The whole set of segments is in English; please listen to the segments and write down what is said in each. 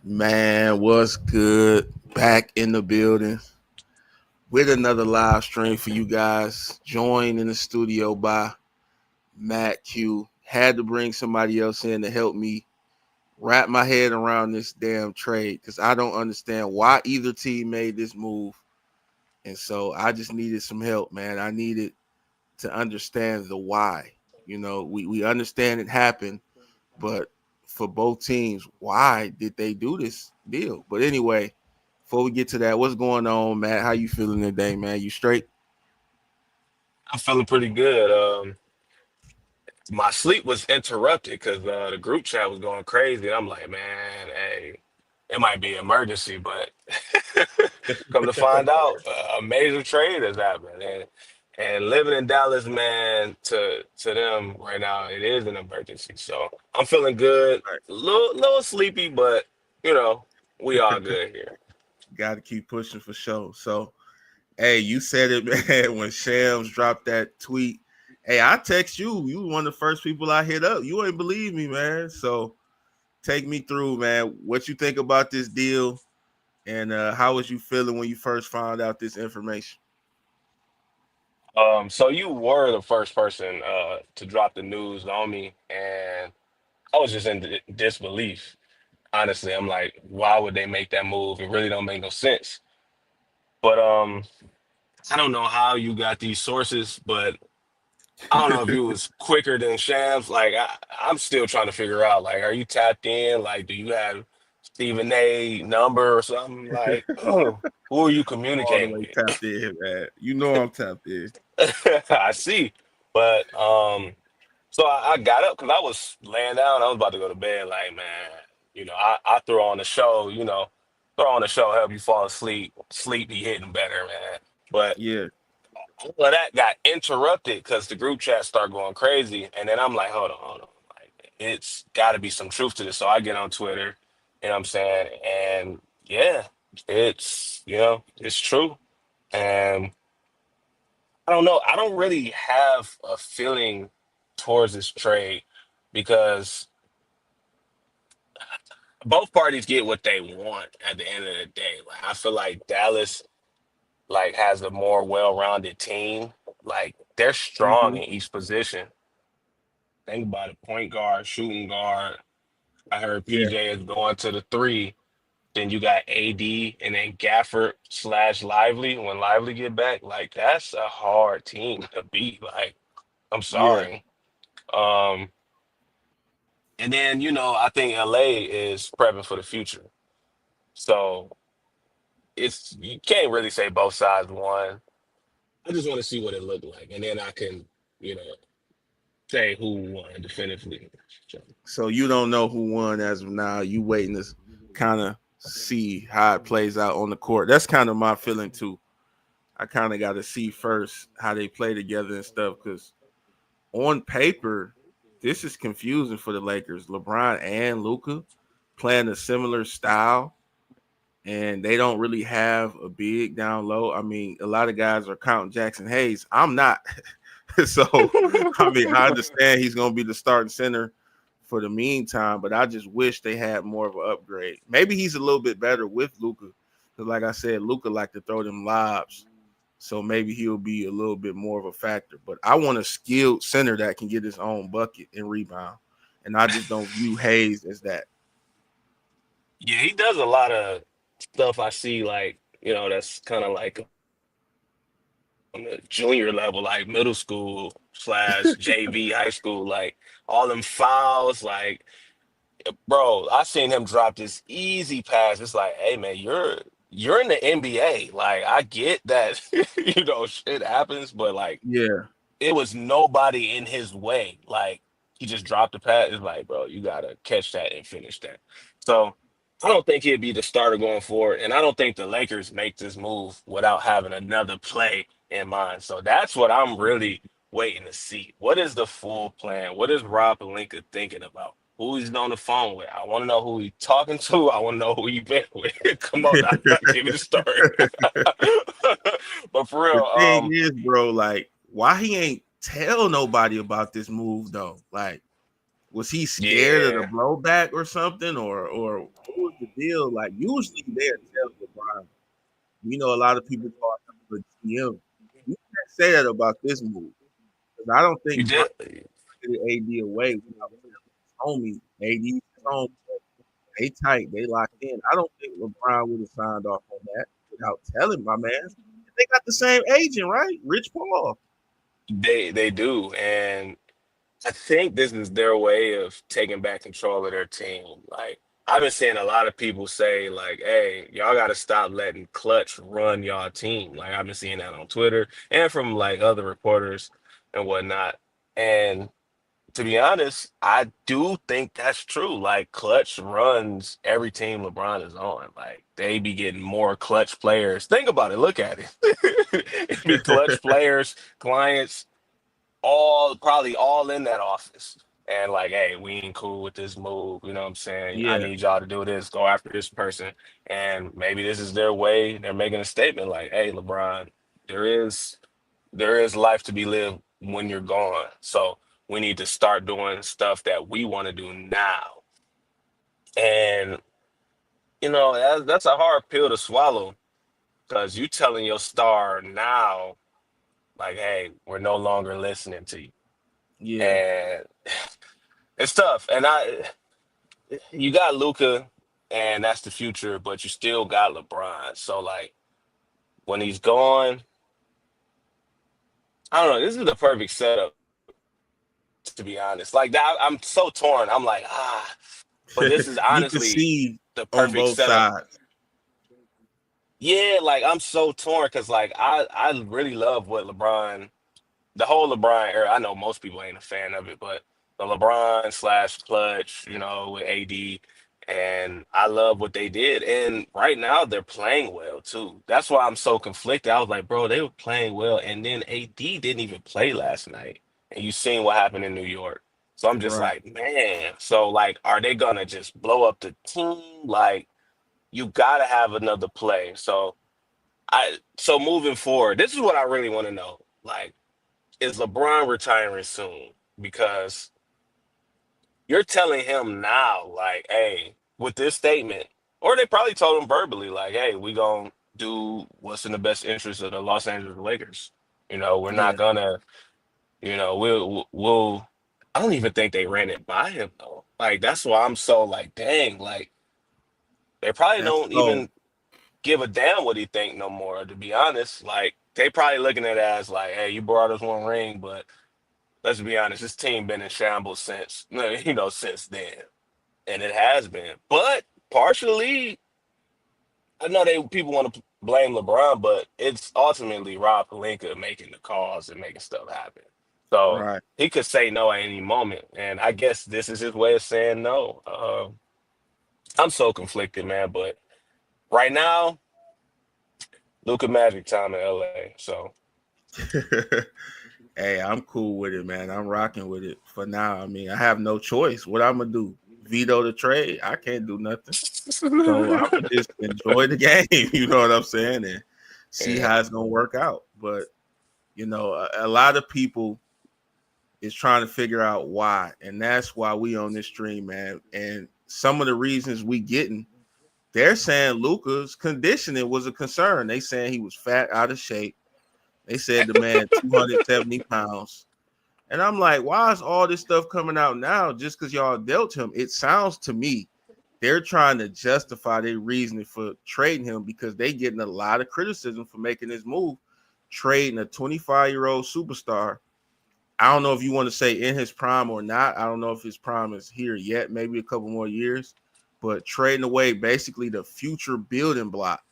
Man, what's good? Back in the building with another live stream for you guys. Joined in the studio by Matt Q. Had to bring somebody else in to help me wrap my head around this damn trade because I don't understand why either team made this move. And so I just needed some help, man. I needed to understand the why. We understand it happened, but for both teams, why did they do this deal? But anyway, before we get to that, what's going on, Matt? How you feeling today, man? You straight? I'm feeling pretty good. My sleep was interrupted because the group chat was going crazy. And I'm like, man, hey, it might be an emergency, but come to find out, a major trade has happened. And living in Dallas, man, to them right now, it is an emergency. So I'm feeling good. Right. Little sleepy, but you know, we all good here. Got to keep pushing for sure. So, hey, you said it, man. When Shams dropped that tweet, hey, I text you. You were one of the first people I hit up. You ain't believe me, man. So, take me through, man. What you think about this deal, and how was you feeling when you first found out this information? So you were the first person to drop the news on me, and I was just in disbelief. Honestly, I'm like, why would they make that move? It really don't make no sense. But I don't know how you got these sources, but I don't know if you was quicker than Shams. Like I'm still trying to figure out. Like, are you tapped in? Like, do you have Stephen A. number or something? Like, who are you All the communicating way tapped in, man. You know I'm tapped in. with? I see, but so I got up because I was laying down. I was about to go to bed. Like, man, I throw on the show. Throw on the show, help you fall asleep. Sleep be hitting better, man. But Yeah. all of that got interrupted because the group chat started going crazy. And then I'm like, hold on. Like, it's got to be some truth to this. So I get on Twitter, you know what I'm saying? And yeah, it's true. And I don't know. I don't really have a feeling towards this trade because both parties get what they want at the end of the day. Like I feel like Dallas has a more well-rounded team. Like they're strong Mm-hmm. in each position. Think about it: point guard, shooting guard. I heard Yeah. PJ is going to the three. Then you got AD and then Gafford slash Lively when Lively get back. Like that's a hard team to beat. Like I'm Yeah. sorry. Um, and then I think LA is prepping for the future. So it's you can't really say both sides won. I just want to see what it looked like, and then I can you know say who won definitively. So, So you don't know who won as of now. You waiting to kind of see how it plays out on the court. That's kind of my feeling too. I kind of got to see first how they play together and stuff because on paper, this is confusing for the Lakers. LeBron and Luka playing a similar style, and they don't really have a big down low. I mean, a lot of guys are counting Jackson Hayes. I'm not. So, I mean, I understand he's going to be the starting center for the meantime, but I just wish they had more of an upgrade. Maybe he's a little bit better with Luka. Because, like I said, Luka like to throw them lobs. So maybe he'll be a little bit more of a factor. But I want a skilled center that can get his own bucket and rebound. And I just don't view Hayes as that. yeah, he does a lot of stuff I see like that's kind of like on the junior level, like middle school slash JV high school, like all them fouls, like bro, I seen him drop this easy pass. It's like, hey man, you're in the NBA. Like I get that shit happens, but like Yeah. it was nobody in his way. Like he just dropped the pass. It's like, bro, you gotta catch that and finish that. So I don't think he'd be the starter going forward, and I don't think the Lakers make this move without having another play in mind. So that's what I'm really waiting to see. What is the full plan? What is Rob Pelinka thinking about? Who he's on the phone with? I want to know who he's talking to. I want to know who he been with. Come on, now, give me the story. But for The real, thing is, bro, like, why he ain't tell nobody about this move though? Like, was he scared of the yeah. blowback or something, or what was the deal. Like usually they'll tell LeBron. A lot of people call him a GM. You can't say that about this move because I don't You think Bron did. did AD away without telling him. Homie, AD's home. They tight. They locked in. I don't think LeBron would have signed off on that without telling my man. They got the same agent, right? Rich Paul. They do, and I think this is their way of taking back control of their team. Like I've been seeing a lot of people say, like, "Hey, y'all got to stop letting Clutch run y'all team." Like I've been seeing that on Twitter and from like other reporters and whatnot. And to be honest, I do think that's true. Like Clutch runs every team LeBron is on. Like they be getting more Clutch players. Think about it. Look at it. It be Clutch players, clients all probably all in that office. And like, hey, we ain't cool with this move. You know what I'm saying? I Yeah, need y'all to do this, go after this person. And maybe this is their way. They're making a statement like, hey, LeBron, there is there is life to be lived when you're gone. So we need to start doing stuff that we want to do now. And that's a hard pill to swallow because you telling your star now, like, hey, we're no longer listening to you. yeah. And it's tough. And you got Luka, and that's the future, but you still got LeBron. So like when he's gone, I don't know. This is the perfect setup, to be honest. Like that, I'm so torn. I'm like, but this is You can honestly see the on perfect both setup. sides. Yeah, like I'm so torn because like I really love what LeBron, the whole LeBron era. I know most people ain't a fan of it, but the LeBron slash clutch, with AD, and I love what they did. And right now they're playing well too. That's why I'm so conflicted. I was like, bro, they were playing well, and then AD didn't even play last night, and you seen what happened in New York. So I'm just Right. like, man. So like, are they gonna just blow up the team? Like, you gotta have another play. So moving forward, this is what I really want to know. Like, is LeBron retiring soon? Because you're telling him now, like, hey, with this statement, or they probably told him verbally, like, hey, we gonna do what's in the best interest of the Los Angeles Lakers. We're not Yeah, gonna, we'll. I don't even think they ran it by him though. Like that's why I'm so like, dang, like they probably that's don't so. even give a damn what he think no more. To be honest, like they probably looking at it as like, hey, you brought us one ring, but let's be honest, this team been in shambles since since then, and it has been. But partially, I know they people want to blame LeBron, but it's ultimately Rob Pelinka making the calls and making stuff happen. So Right. he could say no at any moment, and I guess this is his way of saying no. I'm so conflicted, man. But right now, Luka Magic time in LA. So Hey, I'm cool with it, man. I'm rocking with it for now. I mean, I have no choice. What I'm gonna do? Veto the trade? I can't do nothing. So I'm gonna just enjoy the game. You know what I'm saying? And see yeah, how it's gonna work out. But a lot of people is trying to figure out why, and that's why we on this stream, man. And some of the reasons we getting, they're saying Luka's conditioning was a concern. They saying he was fat, out of shape. They said the man 270 pounds. And I'm like, why is all this stuff coming out now just because y'all dealt him? It sounds to me they're trying to justify their reasoning for trading him because they getting a lot of criticism for making this move, trading a 25-year-old superstar. I don't know if you want to say in his prime or not. I don't know if his prime is here yet, maybe a couple more years, but trading away basically the future building block,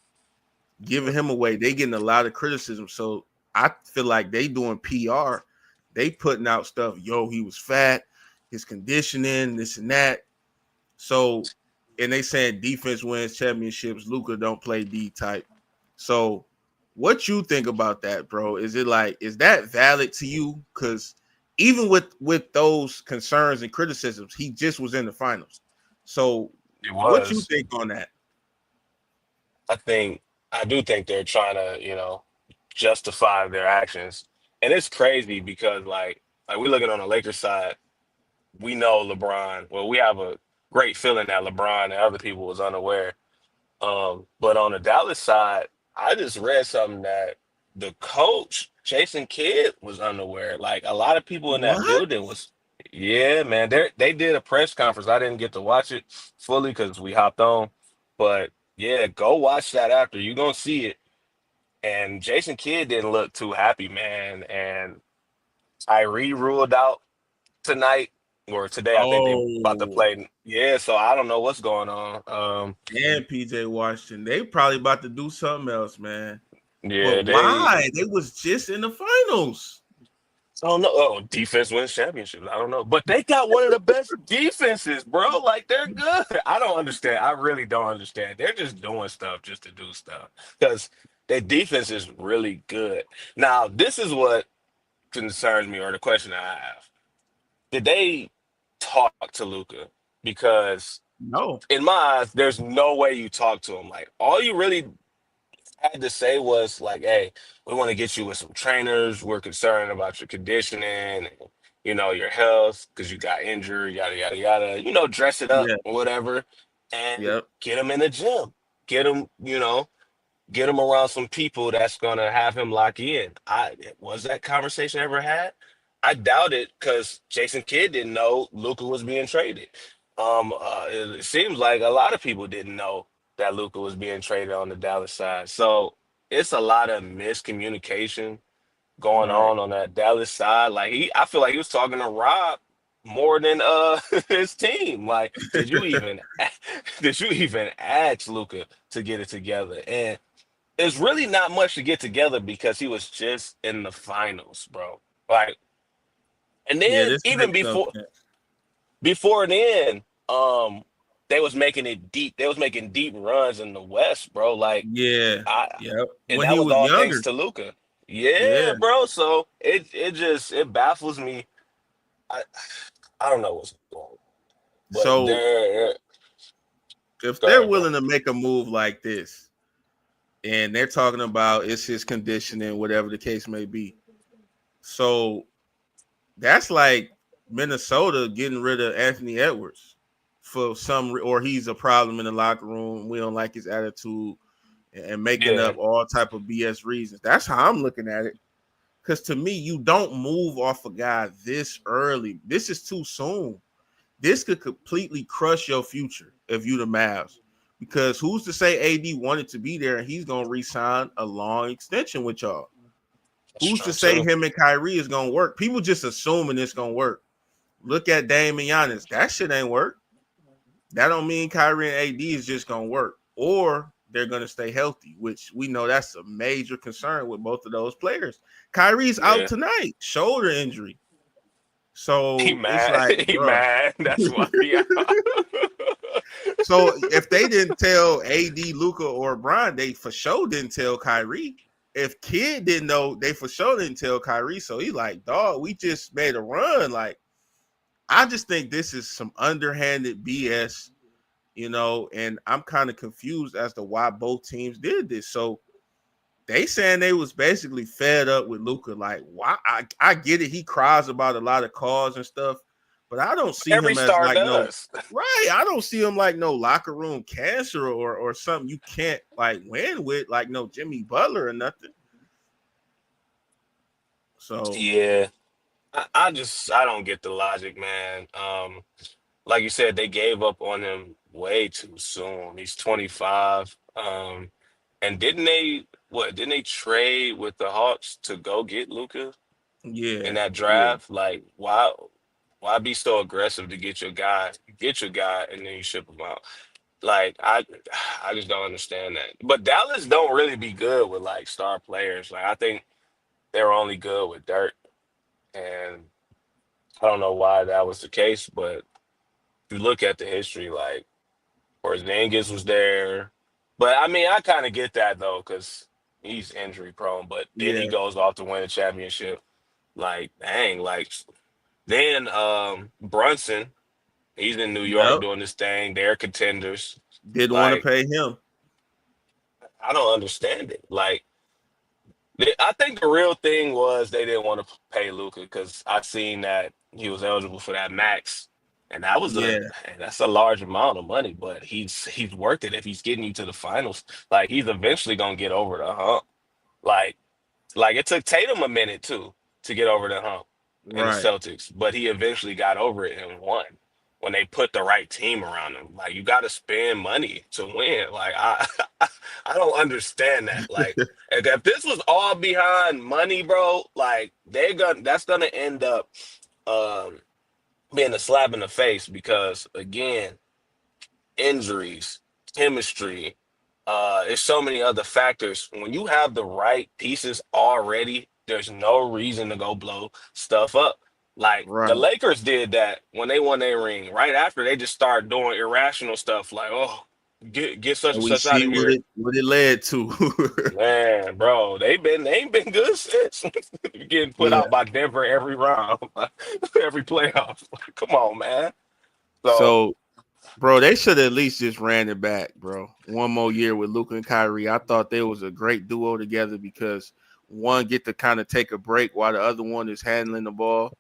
giving him away, they getting a lot of criticism. So I feel like they doing PR. They putting out stuff. Yo, he was fat, his conditioning, this and that. So, and they saying defense wins championships. Luka don't play D type. So, what you think about that, bro? Is it like is that valid to you? Because even with those concerns and criticisms, he just was in the finals. So, it what you was. think on that? I think I do think they're trying to, justify their actions. And it's crazy because like we looking on the Lakers side, we know LeBron. Well, we have great feeling that LeBron and other people was unaware. But on the Dallas side, I just read something that the coach, Jason Kidd, was unaware. Like a lot of people in that What? building was, yeah, man. They did a press conference. I didn't get to watch it fully because we hopped on. But yeah, go watch that after. You're gonna see it. And Jason Kidd didn't look too happy, man. And Tyree ruled out tonight or today. I think they about to Oh, play. Yeah, so I don't know what's going on. and PJ Washington, they probably about to do something else, man. But Yeah, they why? They was just in the finals. I don't know. Oh, defense wins championships. I don't know. But they got one of the best defenses, bro. Like they're good. I don't understand. I really don't understand. They're just doing stuff just to do stuff. Because their defense is really good. Now, this is what concerns me, or the question I have. Did they talk to Luca? Because No. in my eyes, there's no way you talk to him. Like all you really had to say was like, "Hey, we want to get you with some trainers. We're concerned about your conditioning, and, your health because you got injured, yada yada yada. Dress it up Yeah. or whatever, and Yep. get him in the gym. Get him, get him around some people that's gonna have him lock in." I was that conversation ever had? I doubt it because Jason Kidd didn't know Luca was being traded. It seems like a lot of people didn't know that Luca was being traded on the Dallas side. So it's a lot of miscommunication going Right. on that Dallas side. Like I feel like he was talking to Rob more than his team. Like, did you even ask Luca to get it together? And it's really not much to get together because he was just in the finals, bro. Like, and Yeah, then this even makes no before sense. before then, they was making it deep. They was making deep runs in the West, bro. Like Yeah. I, Yep. and When that he was was all thanks younger. to Luca. Yeah, Yeah. bro. So it baffles me. I I don't know what's going on, but So there. if Go they're ahead, bro. willing to make a move like this, and they're talking about it's his conditioning, whatever the case may be. So that's like Minnesota getting rid of Anthony Edwards for some, or he's a problem in the locker room. We don't like his attitude, and making Yeah, up all type of BS reasons. That's how I'm looking at it. Because to me, you don't move off a guy this early. This is too soon. This could completely crush your future if you the Mavs. Because who's to say AD wanted to be there and he's gonna re-sign a long extension with y'all? that's Who's to true say too. him and Kyrie is gonna work? People just assuming it's gonna work. Look at Dame and Giannis. That shit ain't work. That don't mean Kyrie and AD is just gonna work, or they're gonna stay healthy, which we know that's a major concern with both of those players. Kyrie's out Yeah, tonight, shoulder injury. he So it's mad. like, He bruh. mad. That's why. Yeah. So if they didn't tell AD, Luca, or Brian, they for sure didn't tell Kyrie. If Kid didn't know, they for sure didn't tell Kyrie. So he like, dog, we just made a run. Like, I just think this is some underhanded BS, and I'm kind of confused as to why both teams did this. So they saying they was basically fed up with Luca. Like, why? I get it. He cries about a lot of calls and stuff, but I don't see Every him as star like no does. right. I don't see him like no locker room cancer or something you can't like win with, like no Jimmy Butler or nothing. So Yeah. I don't get the logic, man. Like you said, they gave up on him way too soon. He's 25. And didn't they trade with the Hawks to go get Luca in yeah, that yeah, draft? Like, why be so aggressive to get your guy, and then you ship him out? Like, I just don't understand that. But Dallas don't really be good with like star players. Like, I think they're only good with Dirk, and I don't know why that was the case, but if you look at the history, like Porzingis was there, but I mean, I kind of get that though, because he's injury prone. But then he yeah. goes off to win a championship. Like, dang, like then Brunson, he's in New York Yep. doing this thing. They're contenders. Didn't want to Like, pay him. I don't understand it. Like, I think the real thing was they didn't want to pay Luca because I seen that he was eligible for that max. And that was a Yeah, man, that's a large amount of money, but he's worth it if he's getting you to the finals. Like he's eventually gonna get over the hump. Like like it took Tatum a minute too to get over the hump in the right. Celtics, but he eventually got over it and won when they put the right team around him. Like you got to spend money to win. Like I I don't understand that. Like if this was all behind money, bro, like they're gonna that's gonna end up um being a slap in the face because again, injuries, chemistry, there's so many other factors. When you have the right pieces already, there's no reason to go blow stuff up. Like the Right. Lakers did that when they won their ring. Right after they just started doing irrational stuff like, oh, get such And and we such out see of here. what it led to. Man, bro, they ain't been good since getting put Yeah. out by Denver every round, every playoff. Come on, man. So So, bro, they should at least just ran it back, bro. One more year with Luka and Kyrie. I thought they was a great duo together because one get to kind of take a break while the other one is handling the ball.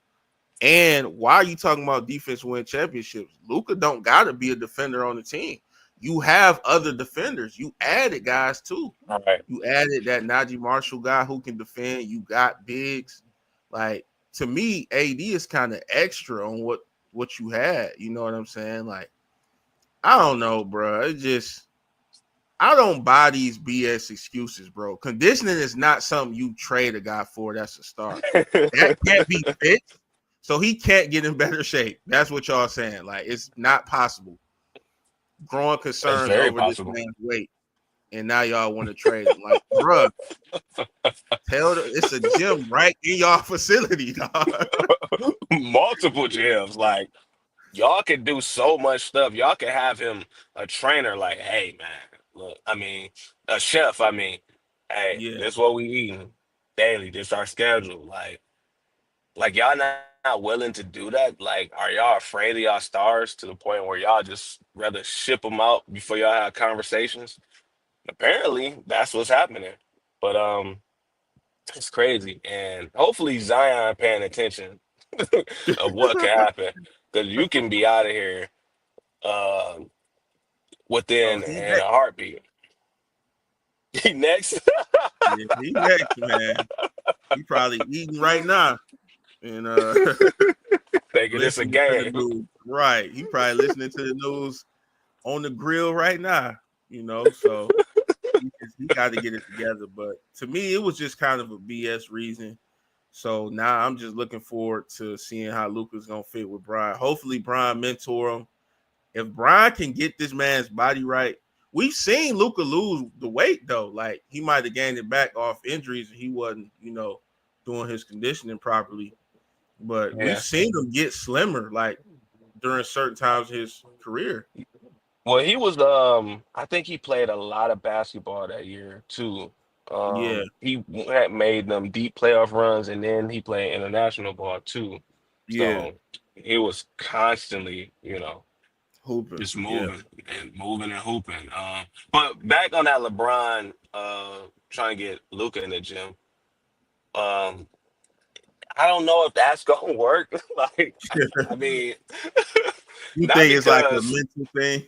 And why are you talking about defense win championships? Luka don't gotta be a defender on the team. You have other defenders. You added guys too. all right. You added that Najee Marshall guy who can defend. You got bigs. Like to me, AD is kind of extra on what you had. You know what I'm saying? Like I don't know, bro. It just I don't buy these BS excuses, bro. Conditioning is not something you trade a guy for. That's a star. That can't be fixed. So he can't get in better shape. That's what y'all saying. Like it's not possible. Growing It's concerns very over this possible. man's weight, and now y'all want to trade him. Like, bruh, it's a gym right in y'all facility, dog. Multiple gyms. Like y'all can do so much stuff. Y'all can have him a trainer. Like, hey man, look, I mean, a chef. I mean, hey, Yeah. this what we eating daily. This our schedule. Like y'all not willing to do that. Like, are y'all afraid of y'all stars to the point where y'all just rather ship them out before y'all have conversations? Apparently, that's what's happening. But it's crazy, and hopefully Zion paying attention of what can happen because you can be out of here uh, Oh, within he in a next. heartbeat. Next, Yeah, he next, man. He probably eating right now and thinking it's a listening to the game. news. Right. He probably listening to the news on the grill right now. So he got to get it together. But to me, it was just kind of a BS reason. So now I'm just looking forward to seeing how Luka's gonna fit with Brian. Hopefully, Brian mentor him. If Brian can get this man's body right, we've seen Luka lose the weight though. Like he might have gained it back off injuries and he wasn't, doing his conditioning properly. But we've Yeah. seen him get slimmer, like during certain times of his career. Well, he was I think he played a lot of basketball that year too. Yeah, He had made them deep playoff runs and then he played international ball too. yeah, So he was constantly, hooping. just Yeah, moving and hooping. But back on that LeBron trying to get Luca in the gym. Um, I don't know if that's gonna work. Like, I mean, you not think it's like a because mental thing?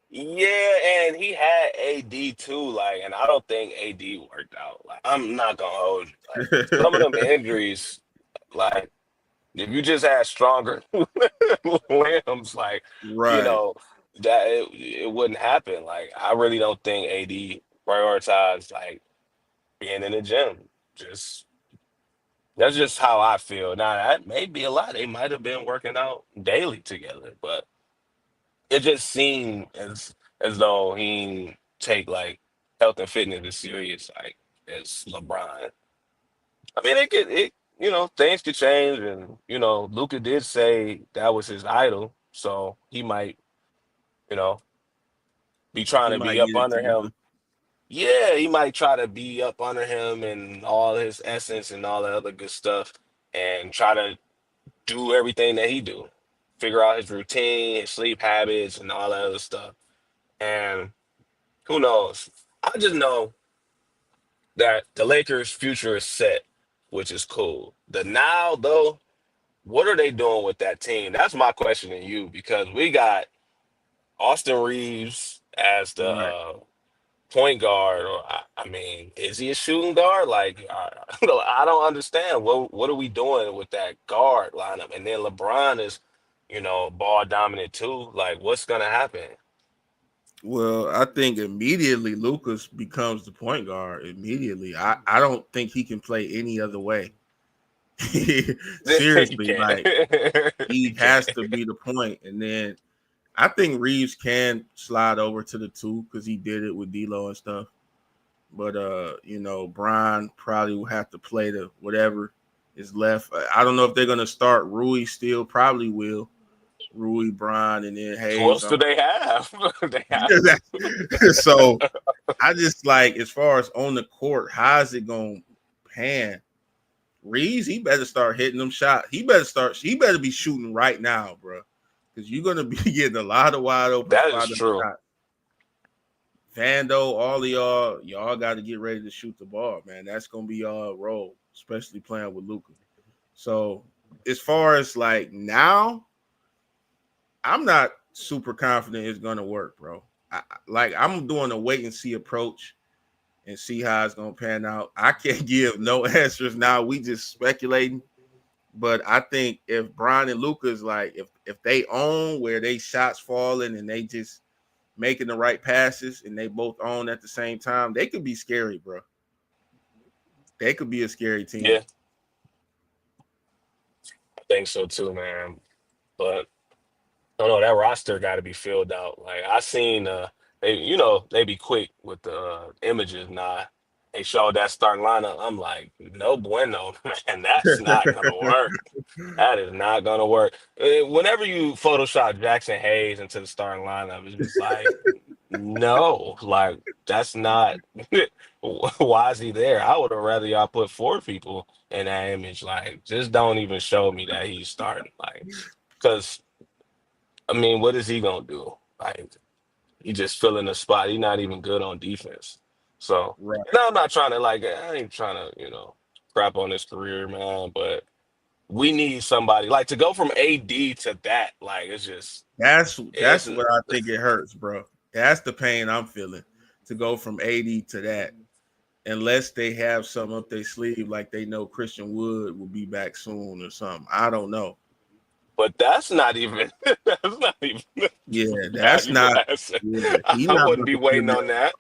yeah, and he had AD too. Like, and I don't think AD worked out. Like, I'm not gonna hold you. Like, some of them injuries, like if you just had stronger limbs, like you Right. know that it wouldn't happen. Like, I really don't think AD prioritized like being in the gym. Just That's just how I feel. Now that may be a lot. They might have been working out daily together, but it just seemed as though he didn't take like health and fitness as serious like as LeBron. I mean, things could change, and Luca did say that was his idol, so he might you know be trying He to be might up get it under together. him. Yeah, he might try to be up under him and all his essence and all the other good stuff, and try to do everything that he do, figure out his routine, his sleep habits, and all that other stuff. And who knows? I just know that the Lakers' future is set, which is cool. The now though, what are they doing with that team? That's my question to you because we got Austin Reeves as the Right. point guard. Or I mean, is he a shooting guard? Like, I don't understand. What are we doing with that guard lineup? And then LeBron is, ball dominant too. Like, what's gonna happen? Well, I think immediately Lucas becomes the point guard. Immediately, I don't think he can play any other way. You Seriously, can't. like You he has can't. to be the point, and then I think Reeves can slide over to the two because he did it with D'Lo and stuff. But Brian probably will have to play the whatever is left. I don't know if they're gonna start Rui still. Probably will. Rui, Brian, and then Who Hayes. else do they have? They have. So I just like as far as on the court, how's it gonna pan? Reeves, he better start hitting them shots. He better be shooting right now, bro. Because you're gonna be getting a lot of wide open That is spot up true. shots. Vando, all of y'all got to get ready to shoot the ball, man. That's gonna be y'all role, especially playing with Luka. So as far as like now, I'm not super confident it's gonna work, bro. I'm doing a wait and see approach and see how it's gonna pan out. I can't give no answers now. We just speculating. But I think if Brian and Luka is like if they own where they shots falling and they just making the right passes and they both own at the same time, they could be scary, bro. They could be a scary team. Yeah, I think so too, man. But I don't know, that roster got to be filled out. Like I seen, they be quick with the images. Nah, they showed that starting lineup. I'm like, no bueno, man. That's not gonna work. That is not gonna work. Whenever you Photoshop Jackson Hayes into the starting lineup, it's just like, no, like that's not. Why is he there? I would have rather y'all put four people in that image. Like, just don't even show me that he's starting. Like, because I mean, what is he gonna do? Like, he just filling the spot. He's not even good on defense. So, Right. no, I'm not trying to like. I ain't trying to, crap on his career, man. But we need somebody like to go from AD to that. Like, it's just That's it's what I think it hurts, bro. That's the pain I'm feeling to go from 80 to that. Unless they have something up their sleeve, like they know Christian Wood will be back soon or something. I don't know. but that's not even that's not even Yeah, that's valuable not. asset. Yeah, he I not wouldn't about be to give waiting me on that.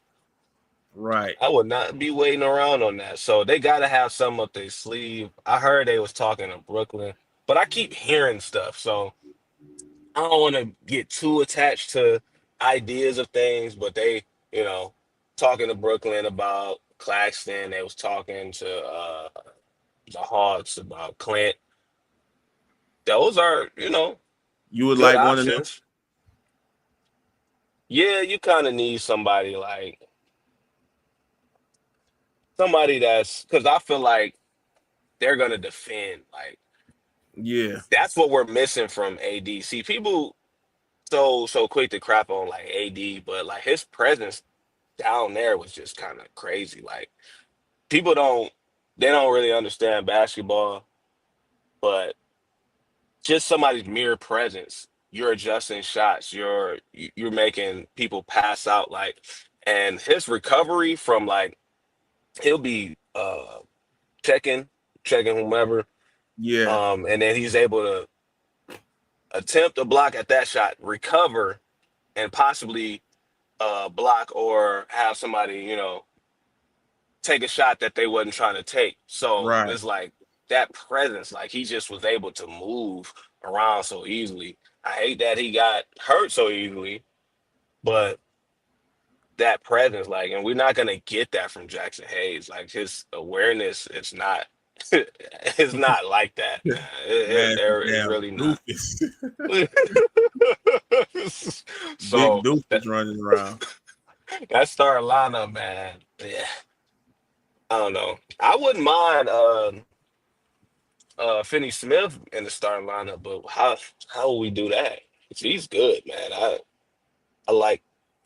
right. I would not be waiting around on that. So they got to have some up their sleeve. I heard they was talking to Brooklyn, but I keep hearing stuff. So I don't want to get too attached to ideas of things, but they, you know, talking to Brooklyn about Claxton. They was talking to the Hawks about Clint. Those are, You would good like one of them? options. Yeah, you kind of need somebody like somebody that's because I feel like they're gonna defend. Like Yeah, that's what we're missing from AD. See, people so quick to crap on like AD, but like his presence down there was just kind of crazy. Like people don't really understand basketball, but just somebody's mere presence, you're adjusting shots, you're making people pass out like and his recovery from like he'll be checking, checking whomever, yeah, and then he's able to attempt a block at that shot, recover, and possibly block or have somebody, take a shot that they wasn't trying to take. So right. it's like that presence, like he just was able to move around so easily. I hate that he got hurt so easily, but that presence, like, and we're not gonna get that from Jackson Hayes. Like his awareness, it's not like that, man. Man, It's damn really not. doofus, big So doofus running around. that starting lineup, man. Yeah, I don't know. I wouldn't mind Finney Smith in the starting lineup, but how will we do that? 'Cause he's good, man. I like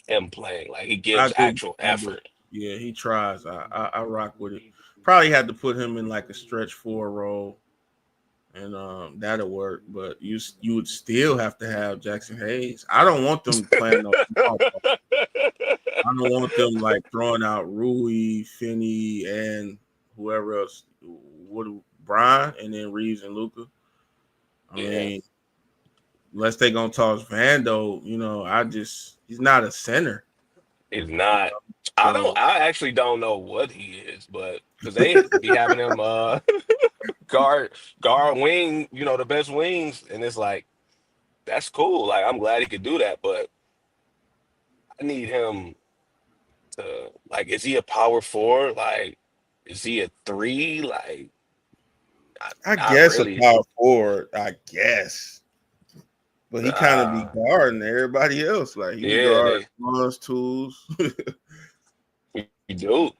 him playing. Like he I gives do, actual I do. effort. Yeah, he tries. I rock with it. Probably had to put him in like a stretch four role and that'll work. But you would still have to have Jackson Hayes. I don't want them playing no small ball. I don't want them like throwing out Rui, Finney, and whoever else. What Brian and then Reeves and Luca. I Yeah, mean, unless they gonna toss Vando, he's not a center. he's not. So I actually don't know what he is, but because they be having him guard guard wing, the best wings, and it's like that's cool. Like I'm glad he could do that, but I need him to like. Is he a power four? Like, is he a three? Like, I not guess a really. power forward, I guess. But he kind of be Nah. guarding everybody else. Like he be Yeah, guarding ones, twos. we do.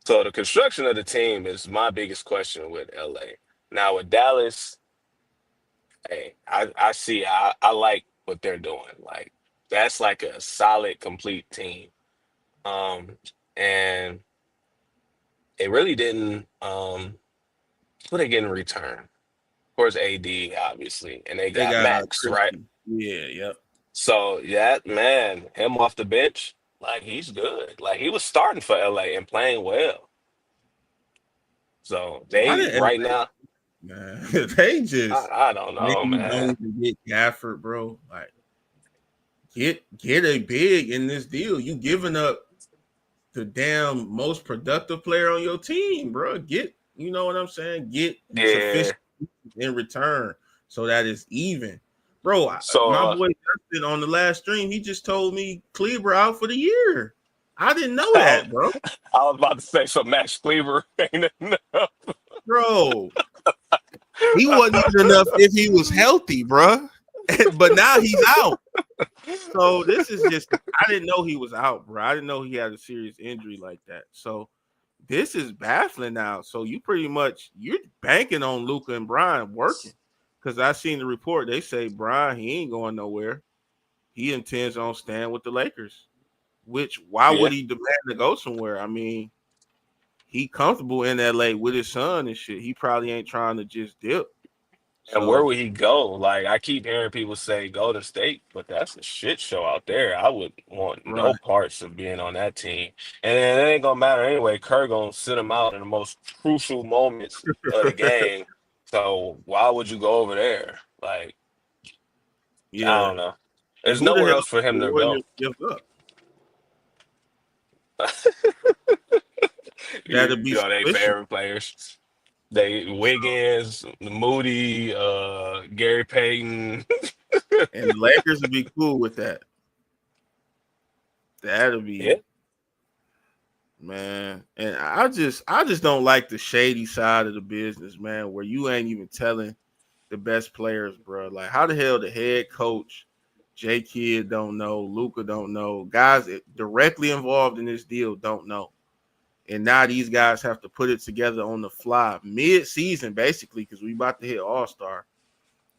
So the construction of the team is my biggest question with LA. Now with Dallas, hey, I see I like what they're doing. Like that's like a solid, complete team. Um, and it really didn't what they get in return. Of course, AD obviously, and they They got got Max, right? Christian. Yeah, yep. So yeah, man, him off the bench, like he's good. Like he was starting for LA and playing well. So Why they did right now, man? They just I don't know, maybe don't man. even get Gafford, bro. Like get a big in this deal. You giving up the damn most productive player on your team, bro. You know what I'm saying? Get Yeah. sufficient in return so that it's even. Bro, my So boy Justin on the last stream, he just told me Kleber out for the year. I didn't know I, that, bro. I was about to say so Max Cleaver ain't enough. Bro, he wasn't even enough if he was healthy, bro. But now he's out. So this is just I didn't know he was out, bro. I didn't know he had a serious injury like that. So this is baffling now. So you're banking on Luka and Brian working. Because I seen the report. They say Brian, he ain't going nowhere. He intends on staying with the Lakers. Which why would Yeah. he demand to go somewhere? I mean, he comfortable in LA with his son and shit. He probably ain't trying to just dip. And where So would he go? Like I keep hearing people say Golden State, but that's a shit show out there. I would want no right. parts of being on that team. And then it ain't gonna matter anyway. Kerr gonna sit him out in the most crucial moments of the game. So why would you go over there? Like, I Yeah. don't know. And There's who the nowhere hell else for the him to go. Warriors give up? You That'd be know, they sufficient. favorite players. They Wiggins, Moody, Gary Payton. And the Lakers would be cool with that. That'll Yeah, be man. And I just don't like the shady side of the business, man, where you ain't even telling the best players, bro. Like how the hell the head coach, J Kidd don't know, Luca don't know, guys directly involved in this deal don't know. And now these guys have to put it together on the fly, mid-season, basically, because we about to hit All-Star.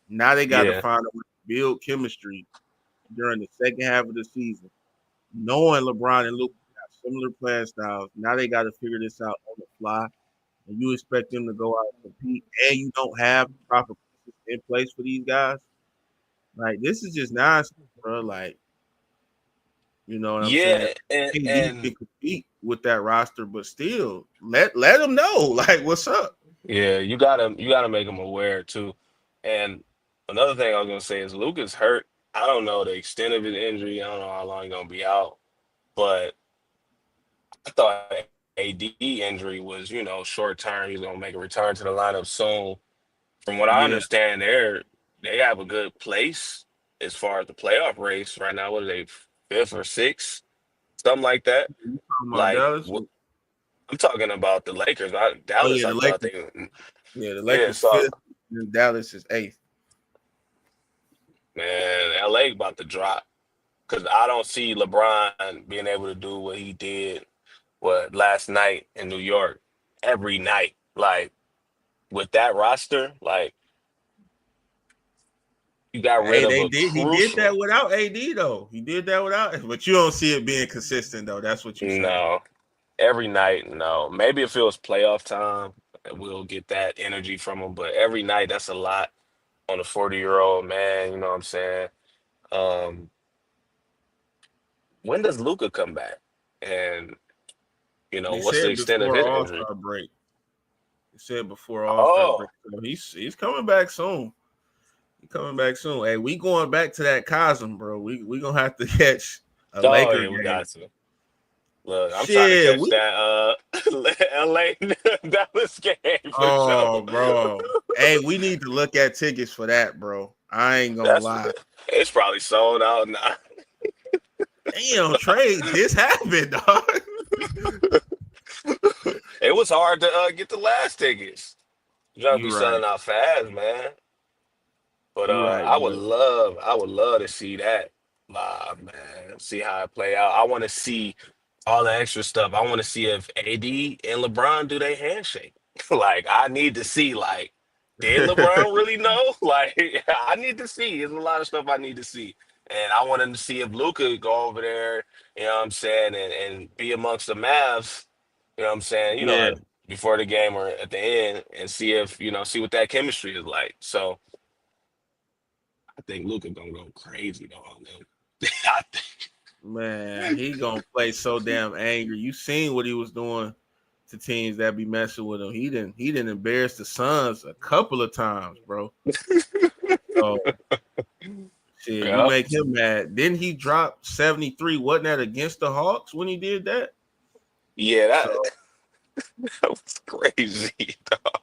Now they got to yeah, find a way to build chemistry during the second half of the season. Knowing LeBron and Luka have similar playing styles, now they got to figure this out on the fly. And you expect them to go out and compete, and you don't have the proper pieces in place for these guys. Like this is just nonsense, bro. Like you know what I'm saying? yeah, and You and can compete with that roster, but still let them know like what's up. yeah, you gotta make them aware too. And another thing I was gonna say is Luka's hurt. I don't know the extent of his injury. I don't know how long he's gonna be out, but I thought AD injury was, short term. He's gonna make a return to the lineup soon. From what I Yeah, understand, they have a good place as far as the playoff race right now. What are they, fifth or sixth, something like that? you talking about Like Dallas? I'm talking about the Lakers. Oh Dallas, yeah, I the thought Lakers. they, Yeah, the yeah. Lakers So fifth, and Dallas is eighth. man, LA about to drop because I don't see LeBron being able to do what he did last night in New York every night. Like with that roster, like you got rid Hey, of they a did. He did that crucial. without AD though. He did that without, but you don't see it being consistent though. That's what you're saying. No, every night. No, maybe if it was playoff time. we'll get that energy from him. But every night, that's a lot on a 40-year-old man. You know what I'm saying? Um, when does Luca come back? And They what's the said extent of before his All injury? Star break. They said before All Star break. Oh, So he's coming back soon. He's coming back soon. Hey, we going back to that Cosm, bro. We gonna have to catch a oh Laker yeah, we game. got to. Look, I'm trying to Shit, catch we that LA Dallas game for sure. oh bro. Hey, we need to look at tickets for that, bro. I ain't gonna That's lie. it's probably sold out now. Damn, Trey, this happened, dog. It was hard to get the last tickets. You gotta You be right. selling out fast, man. But You right, I would love to see that live, man. See how it play out. I want to see all the extra stuff. I want to see if AD and LeBron do their handshake. Like, I need to see, like, did but LeBron really know? Like, I need to see. There's a lot of stuff I need to see. And I wanted to see if Luka go over there, you know what I'm saying, and be amongst the Mavs, you know what I'm saying, yeah, before the game or at the end and see if, see what that chemistry is like. So I think Luka gonna go crazy though, man. I think, man, he gonna play so damn angry. You seen what he was doing to teams that be messing with him. He didn't embarrass the Suns a couple of times, bro. So shit, you yeah, make him mad. Didn't he drop 73? Wasn't that against the Hawks when he did that? yeah, So that was crazy, dog.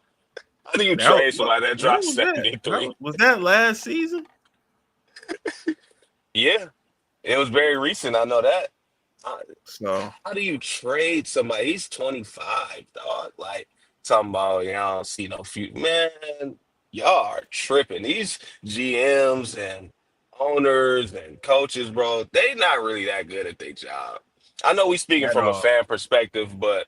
How do you that was, trade somebody that when dropped was that? 73? Was that last season? Yeah, it was very recent. I know that. How, So how do you trade somebody? He's 25, dog. Like, talking about, I don't see no future. Man, y'all are tripping. These GMs and owners and coaches, bro, they not really that good at their job. I know we speaking at from a all. fan perspective, but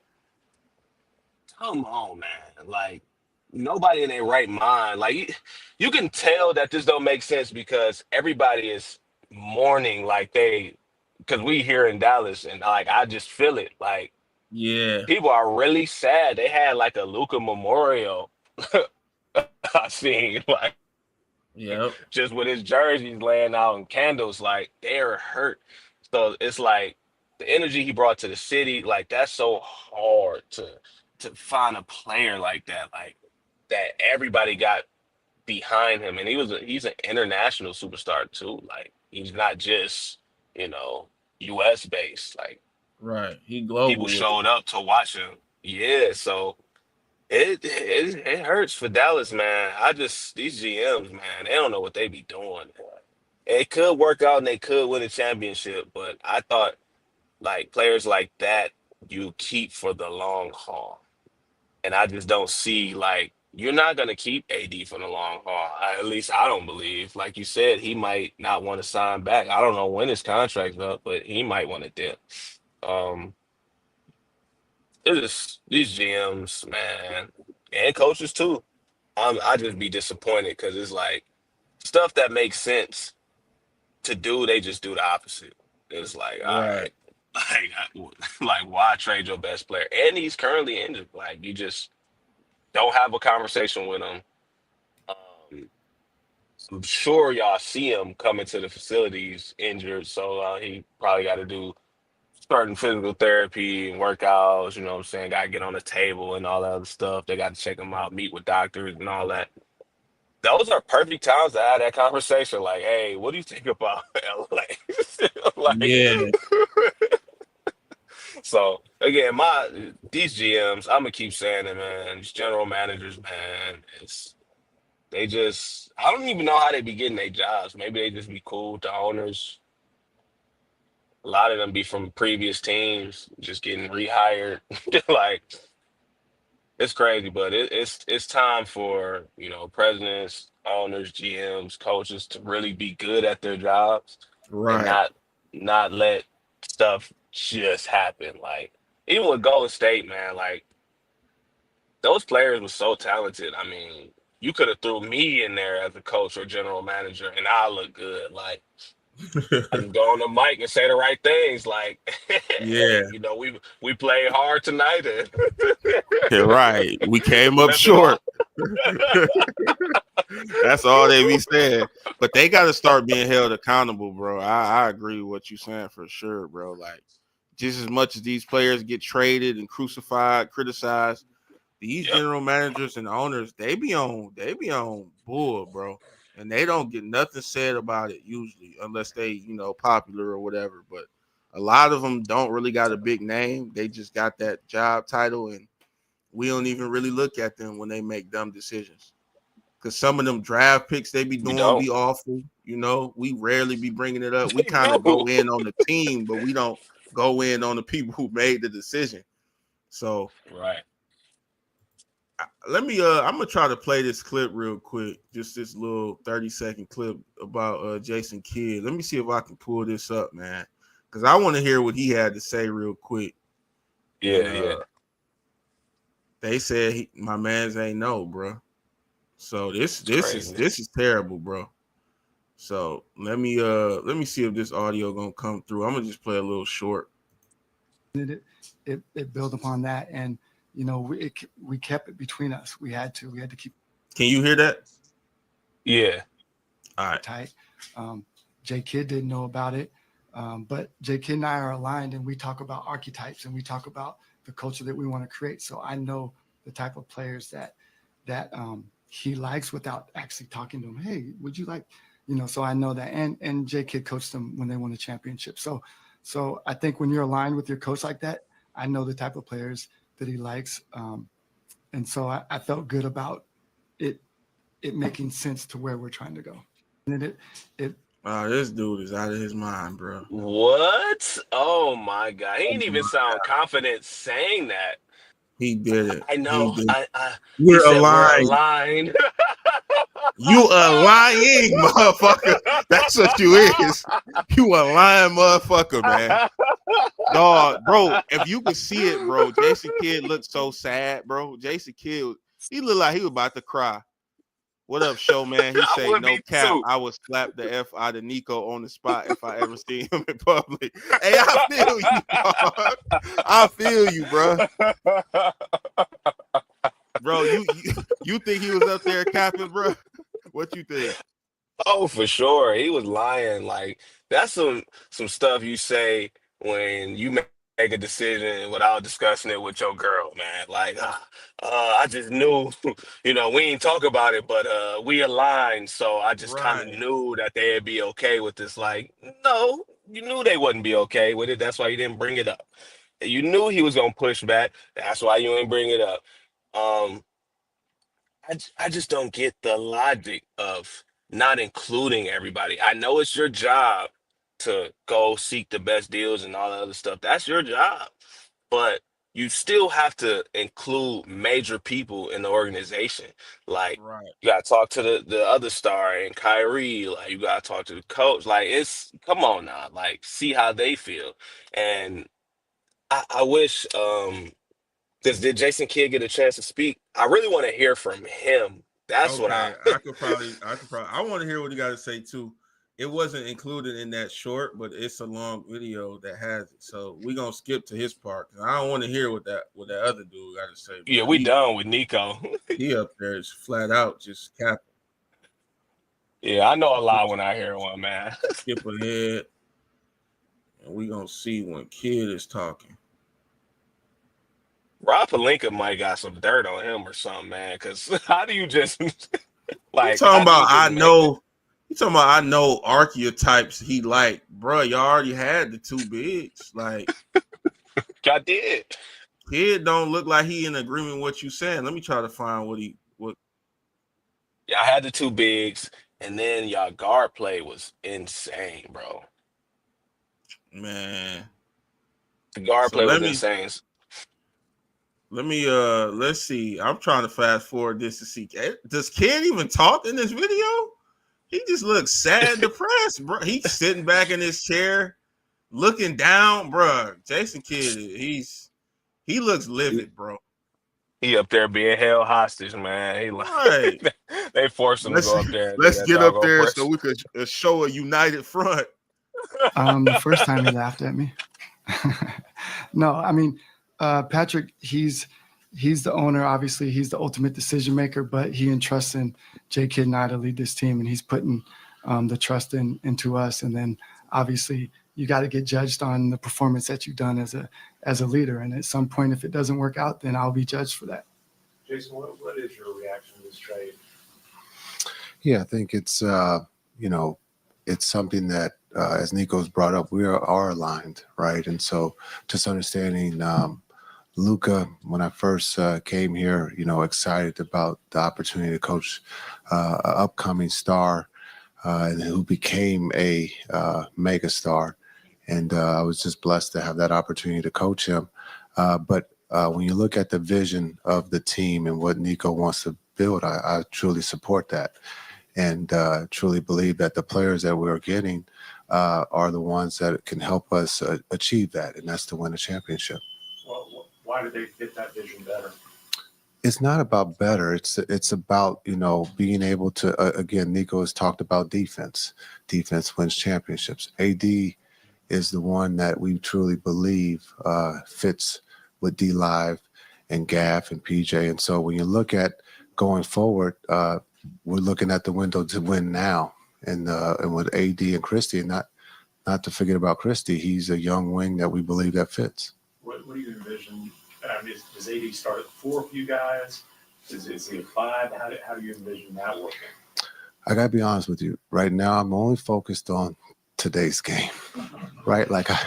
come on, man. Like, nobody in their right mind. Like, you can tell that this don't make sense because everybody is mourning like because we here in Dallas and like I just feel it. Like, Yeah. people are really sad. They had like a Luca memorial I seen, like, Yep. just with his jerseys laying out and candles, like they're hurt. So it's like the energy he brought to the city, like that's so hard to find a player like that, that everybody got behind him, and he's an international superstar too. Like he's not just you know U.S. based. Like Right. He people global with it. showed up to watch him. Yeah, so it hurts for Dallas, man. I just these GMs, man, they don't know what they be doing. It could work out and they could win a championship, but I thought like players like that you keep for the long haul. And I just don't see like you're not gonna keep AD for the long haul. At least I don't believe. Like you said, he might not want to sign back. I don't know when his contract's up, but he might want to dip. Um, it's just these GMs, man, and coaches too. I just be disappointed because it's like stuff that makes sense to do, they just do the opposite. It's like, all Right. right, like why trade your best player? And he's currently injured. Like you just don't have a conversation with him. Um, I'm sure y'all see him coming to the facilities injured, so he probably got to do certain physical therapy and workouts. You know what I'm saying? Got to get on the table and all that other stuff. They got to check him out, meet with doctors and all that. Those are perfect times to have that conversation. Like, hey, what do you think about LA? Like, Yeah. so again, these GMs, I'm gonna keep saying it, man. These general managers, man, they just I don't even know how they be getting their jobs. Maybe they just be cool with the owners. A lot of them be from previous teams, just getting rehired. Like it's crazy, but it's time for presidents, owners, GMs, coaches to really be good at their jobs and Right. not let stuff just happen. Like even with Golden State, man, like those players were so talented. I mean, you could have threw me in there as a coach or general manager, and I look good. Like I just go on the mic and say the right things, like, Yeah, "Hey, we played hard tonight, and yeah, right. We came up left it all." short. That's all they be saying. But they got to start being held accountable, bro. I agree with what you're saying for sure, bro. Like, just as much as these players get traded and crucified, criticized, these Yep, general managers and owners, they be on bull, bro. And they don't get nothing said about it usually, unless they, popular or whatever. But a lot of them don't really got a big name. They just got that job title, and we don't even really look at them when they make dumb decisions. Because some of them draft picks they be we doing don't. be awful. We rarely be bringing it up. We They kind of do. go in on the team, but we don't go in on the people who made the decision. So Right. let me I'm gonna try to play this clip real quick, just this little 30-second clip about Jason Kidd. Let me see if I can pull this up, man, because I want to hear what he had to say real quick. And Yeah, yeah. they said my man's ain't no, bro. So this It's this is crazy. this is terrible, bro. So let me see if this audio gonna come through. I'm gonna just play a little short. It built upon that, and we kept it between us. We had to keep Can you hear that? Yeah. All it right. tight. J Kidd didn't know about it, but J Kidd and I are aligned, and we talk about archetypes, and we talk about the culture that we want to create. So I know the type of players that he likes without actually talking to him. Hey, would you like, So I know that, and J Kidd coached them when they won the championship. So I think when you're aligned with your coach like that, I know the type of players that he likes, and so I felt good about it. It making sense to where we're trying to go, and it This dude is out of his mind, bro. What? Oh my God. He Oh didn't even my sound God. confident saying that. He did it. I He know. did. He We're said we're aligned. aligned. You a lying motherfucker. That's what you is. You a lying motherfucker, man. Dog, bro. If you could see it, bro. Jason Kidd looked so sad, bro. Jason Kidd, he looked like he was about to cry. What up, show man? He I say, would no be cap, too. I would slap the F out of Nico on the spot if I ever see him in public. Hey, I feel you, dog. I feel you, bro. Bro, you think he was up there capping, bro? What you think? Oh, for sure. He was lying. Like, that's some stuff you say when you make a decision without discussing it with your girl, man. Like, I just knew, we ain't talk about it, but we aligned, so I just kind of Right. knew that they'd be okay with this. Like, no, you knew they wouldn't be okay with it. That's why you didn't bring it up. You knew he was gonna push back. That's why you ain't bring it up. Um, I just don't get the logic of not including everybody. I know it's your job to go seek the best deals and all that other stuff. That's your job. But you still have to include major people in the organization. Like, Right. you gotta talk to the other star and Kyrie. Like, you gotta talk to the coach. Like, it's come on now. Like, see how they feel. And I wish did Jason Kidd get a chance to speak? I really want to hear from him. That's what I. Okay. I want to hear what you got to say too. It wasn't included in that short, but it's a long video that has it. So we're gonna skip to his part. I don't want to hear what that other dude got to say, Yeah, bro. we He done with Nico. he up there is flat out just capping. Yeah, I know a lot when I hear one, man. Skip ahead, and we gonna see when Kid is talking. Rob Palinka might got some dirt on him or something, man. Because how do you just He like talking how do you about just I make that? know. He talking about I know archetypes he like, bro. You already had the two bigs. Like I did. Kid don't look like he in agreement with what you saying. Let me try to find what. Yeah, I had the two bigs, and then y'all guard play was insane, bro. Man. The guard So play was insane. let's see. I'm trying to fast forward this to see. Does Kid even talk in this video? He just looks sad, depressed, bro. He's sitting back in his chair, looking down, bro. Jason Kidd, he looks livid, bro. He up there being held hostage, man. He like Right. they forced him to Let's go up there and do let's that get up doggone there so press. we could show a united front. The first time he laughed at me. No, I mean, Patrick, he's the owner. Obviously, he's the ultimate decision maker, but he entrusts in J Kid and I to lead this team, and he's putting the trust into us. And then obviously, you got to get judged on the performance that you've done as a leader. And at some point, if it doesn't work out, then I'll be judged for that. Jason, what is your reaction to this trade? Yeah, I think it's it's something that as Nico's brought up, we are aligned, right? And so just understanding Luka, when I first came here, excited about the opportunity to coach an upcoming star and who became a mega star. And I was just blessed to have that opportunity to coach him. But when you look at the vision of the team and what Nico wants to build, I truly support that and truly believe that the players that we're getting are the ones that can help us achieve that, and that's to win a championship. Well, why do they fit that vision better? It's not about better. It's about, being able to, again, Nico has talked about defense. Defense wins championships. AD is the one that we truly believe fits with D-Live and Gaff and PJ. And so when you look at going forward, we're looking at the window to win now. And with AD and Christie, and not to forget about Christie, he's a young wing that we believe that fits. What do you envision? I mean, does AD start at 4 for you guys? Is he a 5? How do you envision that working? I gotta be honest with you. Right now, I'm only focused on today's game. Right? Like I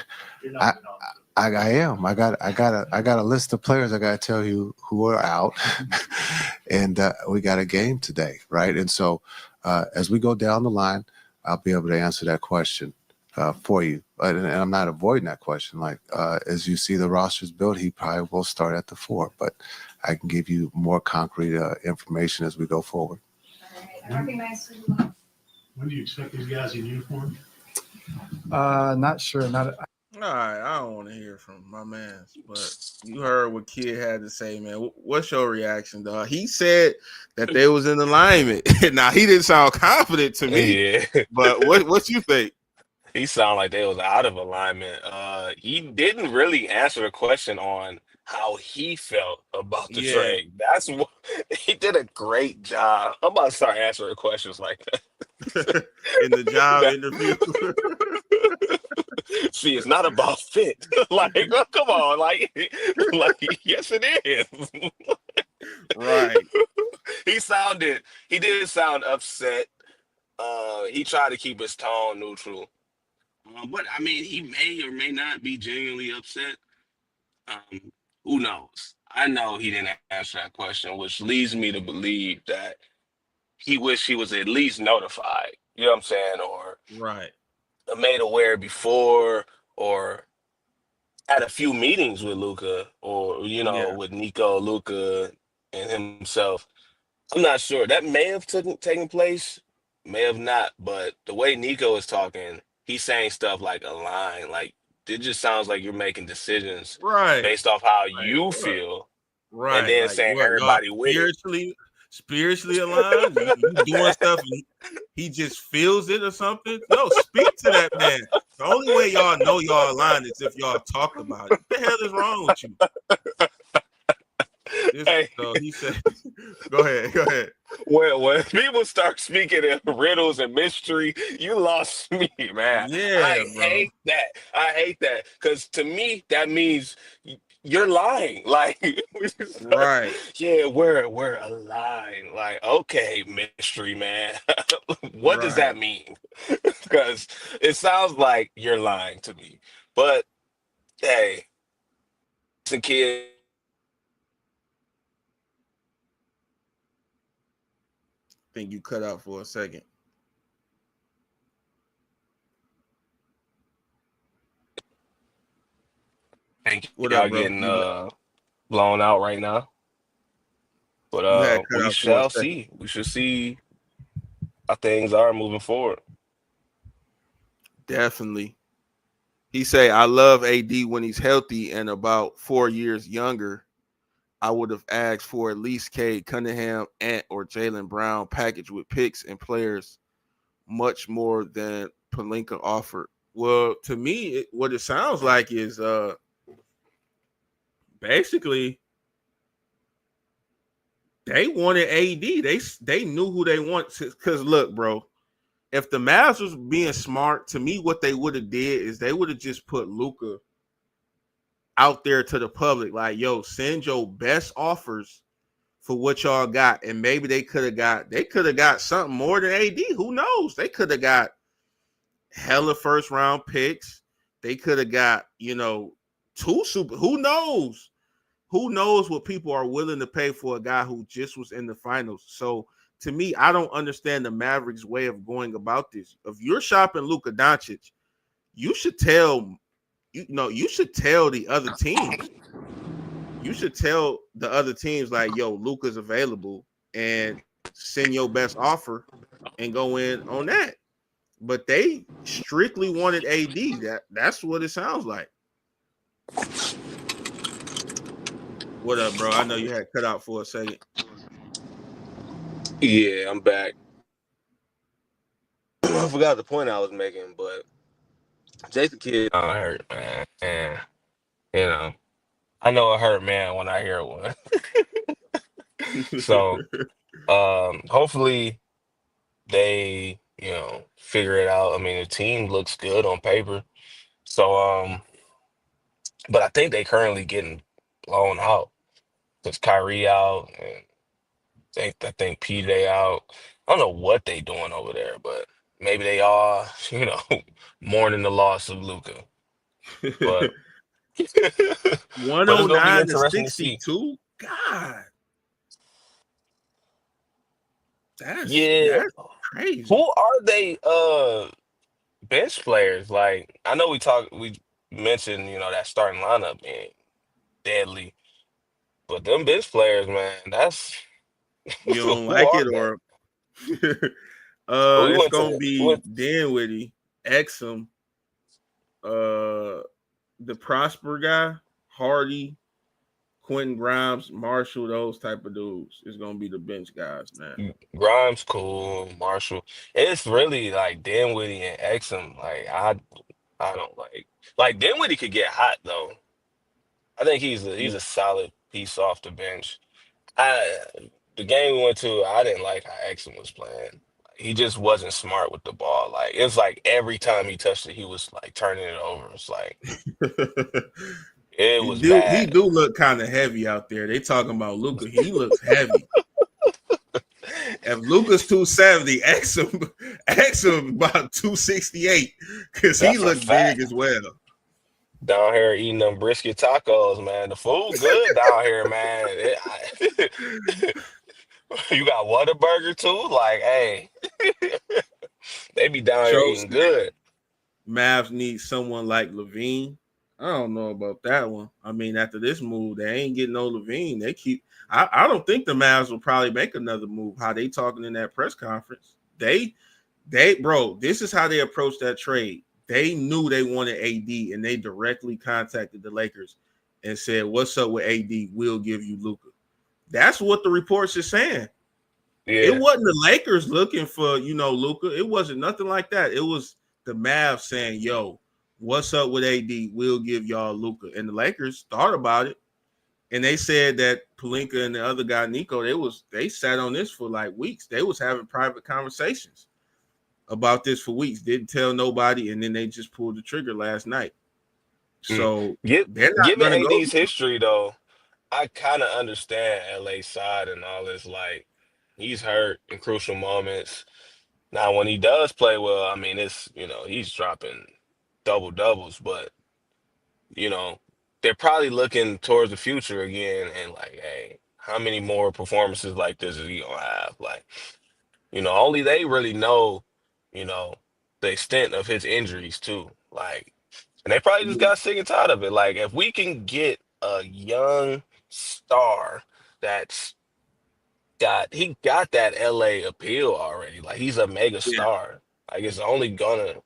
am. I got a list of players. I gotta tell you who are out, and we got a game today, right? And so, as we go down the line, I'll be able to answer that question for you. And I'm not avoiding that question. Like as you see the rosters built, he probably will start at the 4, but I can give you more concrete information as we go forward. All right. When do you expect these guys in uniform? Not sure. All right, I don't want to hear from my man, but you heard what Kid had to say, man. What's your reaction, dog? He said that they was in alignment. Now he didn't sound confident to me, Yeah. but what you think? He sounded like they was out of alignment. He didn't really answer the question on how he felt about the Yeah. trade. That's what he did a great job. I'm about to start answering questions like that. In the job interview. See, it's not about fit. Like, oh, come on, like, yes, it is. Right. He did sound upset. He tried to keep his tone neutral. But I mean, he may or may not be genuinely upset. Um, who knows? I know he didn't answer that question, which leads me to believe that he wished he was at least notified. You know what I'm saying? Or Right. made aware before, or had a few meetings with Luca, or Yeah. with Nico, Luca, and himself. I'm not sure. That may have taken place, may have not. But the way Nico is talking, he's saying stuff like a line. Like it just sounds like you're making decisions Right. based off how Like, you what? feel, and Right. then Like saying what? Y'all everybody with it. spiritually aligned? You doing stuff and he just feels it or something? No, speak to that man. The only way y'all know y'all aligned is if y'all talked about it. What the hell is wrong with you? Hey. So he said, go ahead. When people start speaking in riddles and mystery, you lost me, man. Yeah, I bro. hate that. I hate that because to me that means you're lying. Like, Right. yeah, we're aligned. Like, okay, mystery man, what does that Right. mean? Because it sounds like you're lying to me. But hey, listen, kid. Think you cut out for a second. Think What up, y'all bro? getting blown out right now. You But had cut we out for a shall second. see. We should see how things are moving forward. Definitely. He say, I love AD when he's healthy and about 4 years younger. I would have asked for at least Cade Cunningham, Ant, or Jaylen Brown package with picks and players much more than Pelinka offered. Well, to me, what it sounds like is basically they wanted AD. They knew who they want to. Because look, bro, if the Mavs was being smart, to me, what they would have did is they would have just put Luka out there to the public, like, yo, send your best offers for what y'all got, and maybe they could have got something more than AD. Who knows? They could have got hella first round picks. They could have got, two super. Who knows? Who knows what people are willing to pay for a guy who just was in the finals? So to me, I don't understand the Mavericks' way of going about this. If you're shopping Luka Doncic, you should tell you should tell the other teams. You should tell the other teams like, yo, Luka's available, and send your best offer and go in on that. But they strictly wanted AD. That's what it sounds like. What up, bro? I know you had cut out for a second. Yeah, I'm back. I forgot the point I was making, but Jason Kidd hurt, man. And you know, I know it hurt, man, when I hear one. So hopefully they, figure it out. I mean, the team looks good on paper. So but I think they currently getting blown out because Kyrie out and I think PJ out. I don't know what they doing over there, but maybe they are, mourning the loss of Luca. But but it's gonna be 109 to interesting to see. 62. God, that's Yeah, crazy. who are they? Bench players. Like I know we mentioned, that starting lineup being deadly, but them bench players, man, that's You don't who like are it, they? or We it's went to gonna be Dinwiddie, Exum, the Prosper guy, Hardy, Quentin Grimes, Marshall, those type of dudes is gonna be the bench guys, man. Grimes, cool, Marshall. It's really like Dinwiddie and Exum. Like I don't like Dinwiddie could get hot though. I think he's a solid piece off the bench. I the game we went to, I didn't like how Exum was playing. He just wasn't smart with the ball. Like it's like every time he touched it, he was like turning it over. It's like it was He bad. do look kind of heavy out there. They talking about Luka. He looks heavy. If Luka's 270, Exum about 268 because he That's a looked big fact. as well. Down here eating them brisket tacos, man. The food good down here, man. You got Whataburger too? Like, hey, they be down here Cho eating good. Mavs need someone like Levine. I don't know about that one. I mean, after this move, they ain't getting no Levine. They keep. I don't think the Mavs will probably make another move. How they talking in that press conference? Bro, this is how they approached that trade. They knew they wanted AD, and they directly contacted the Lakers and said, "What's up with AD? We'll give you Luka." That's what the reports are saying. It Yeah. wasn't the Lakers looking for, Luka. It wasn't nothing like that. It was the Mavs saying, yo, what's up with AD? We'll give y'all Luka. And the Lakers thought about it. And they said that Pelinka and the other guy, Nico, they sat on this for like weeks. They was having private conversations about this for weeks. Didn't tell nobody, and then they just pulled the trigger last night. Mm. So Gi- they're not Given gonna go. AD's history, though, I kind of understand LA side and all this. Like, he's hurt in crucial moments. Now, when he does play well, I mean, he's dropping double doubles, but, you know, they're probably looking towards the future again and like, hey, how many more performances like this is he gonna have? Like, only they really know, you know, the extent of his injuries too. Like, and they probably just got sick and tired of it. Like, if we can get a young star that's he got that LA appeal already. Like, he's a mega Yeah, star. Like, it's only gonna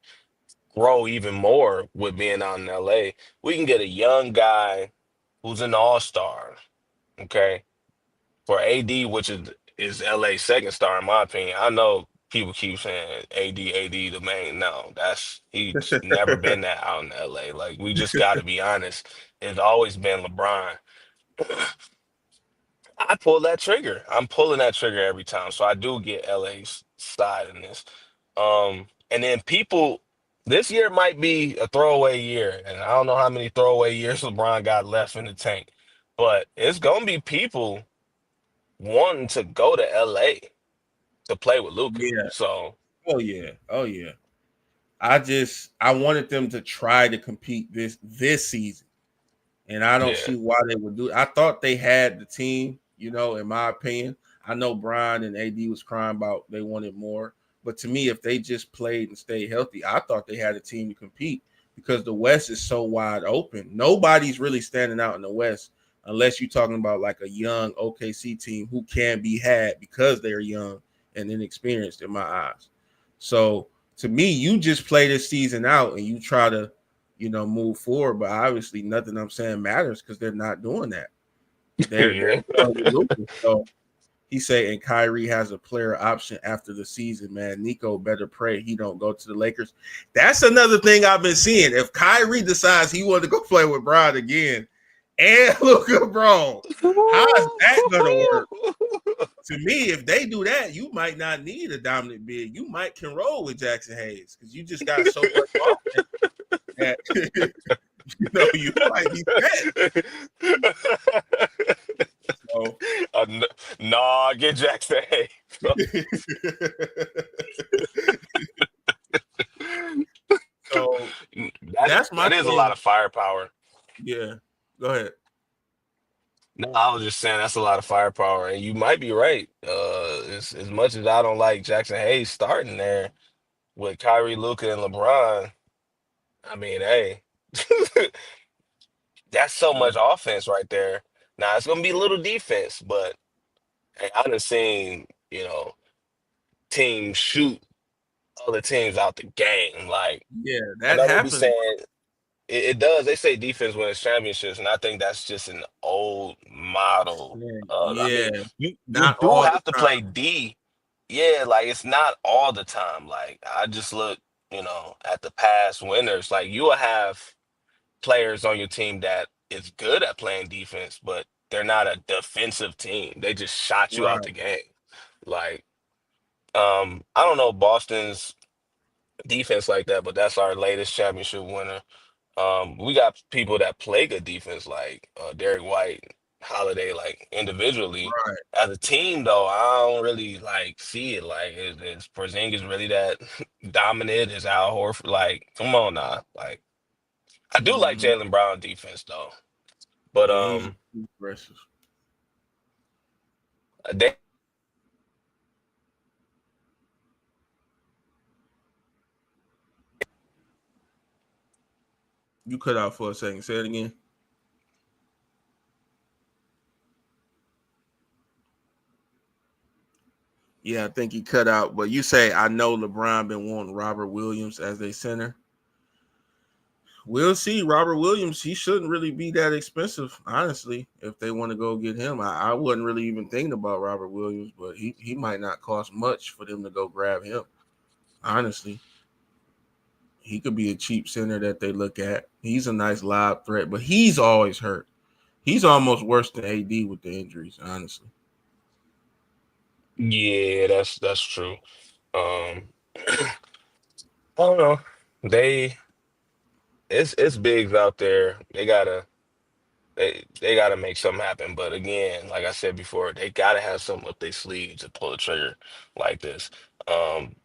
grow even more with being out in LA. We can get a young guy who's an all-star, okay, for AD, which is LA's second star in my opinion. I know people keep saying AD the main. No, he's never been that out in LA. Like we just got to be honest. It's always been LeBron. I pull that trigger. I'm pulling that trigger every time. So I do get LA's side in this. And then people, this year might be a throwaway year, and I don't know how many throwaway years LeBron got left in the tank, but it's gonna be people wanting to go to LA to play with Luka. Yeah. So Oh yeah. Oh yeah. I wanted them to try to compete this season. And I don't yeah, see why they would do it. I thought they had the team, in my opinion. I know Brian and AD was crying about they wanted more. But to me, if they just played and stayed healthy, I thought they had a team to compete because the West is so wide open. Nobody's really standing out in the West unless you're talking about like a young OKC team who can be had because they're young and inexperienced in my eyes. So to me, you just play this season out and you try to move forward. But obviously, nothing I'm saying matters because they're not doing that. They're yeah. losing. So he said, and Kyrie has a player option after the season. Man, Nico better pray he don't go to the Lakers. That's another thing I've been seeing. If Kyrie decides he wants to go play with Bron again, and Luka Bron, how is that gonna work? To me, if they do that, you might not need a dominant big. You might can roll with Jackson Hayes because you just got so much offense that you might be set. So, Nah, get Jackson. so That that's my that is a lot thing. of firepower. Yeah, go ahead. No, I was just saying that's a lot of firepower, and you might be right. As much as I don't like Jackson Hayes starting there with Kyrie, Luka, and LeBron, I mean, hey, that's so Yeah, much offense right there. Now it's gonna be a little defense, but hey, I done seen teams shoot other teams out the game. Like yeah, I that know they be happens. saying it does. They say defense wins championships, and I think that's just an old model. Man, I mean, yeah, you not do all the have to play time. D. Yeah, like it's not all the time. Like I just look, at the past winners. Like you will have players on your team that is good at playing defense, but they're not a defensive team. They just shot you out Right, the game. Like, I don't know Boston's defense like that, but that's our latest championship winner. We got people that play good defense, like Derek White, Holiday, like individually. right. As a team, though, I don't really like see it. Like, is Porzingis really that dominant? Is Al Horford like? Come on now, like I do like Hmm. Jalen Brown defense though, but Yeah, he's aggressive. they You cut out for a second. Say it again. Yeah, I think he cut out. But you say I know LeBron been wanting Robert Williams as their center. We'll see. Robert Williams, he shouldn't really be that expensive, honestly, if they want to go get him. I wasn't really even thinking about Robert Williams, but he might not cost much for them to go grab him. Honestly, he could be a cheap center that they look at. He's a nice live threat, but he's always hurt. He's almost worse than AD with the injuries, honestly. yeah, that's true. Um, I don't know. They it's bigs out there. They gotta make something happen. But again, like I said before, they gotta have something up their sleeve to pull a trigger like this. Um,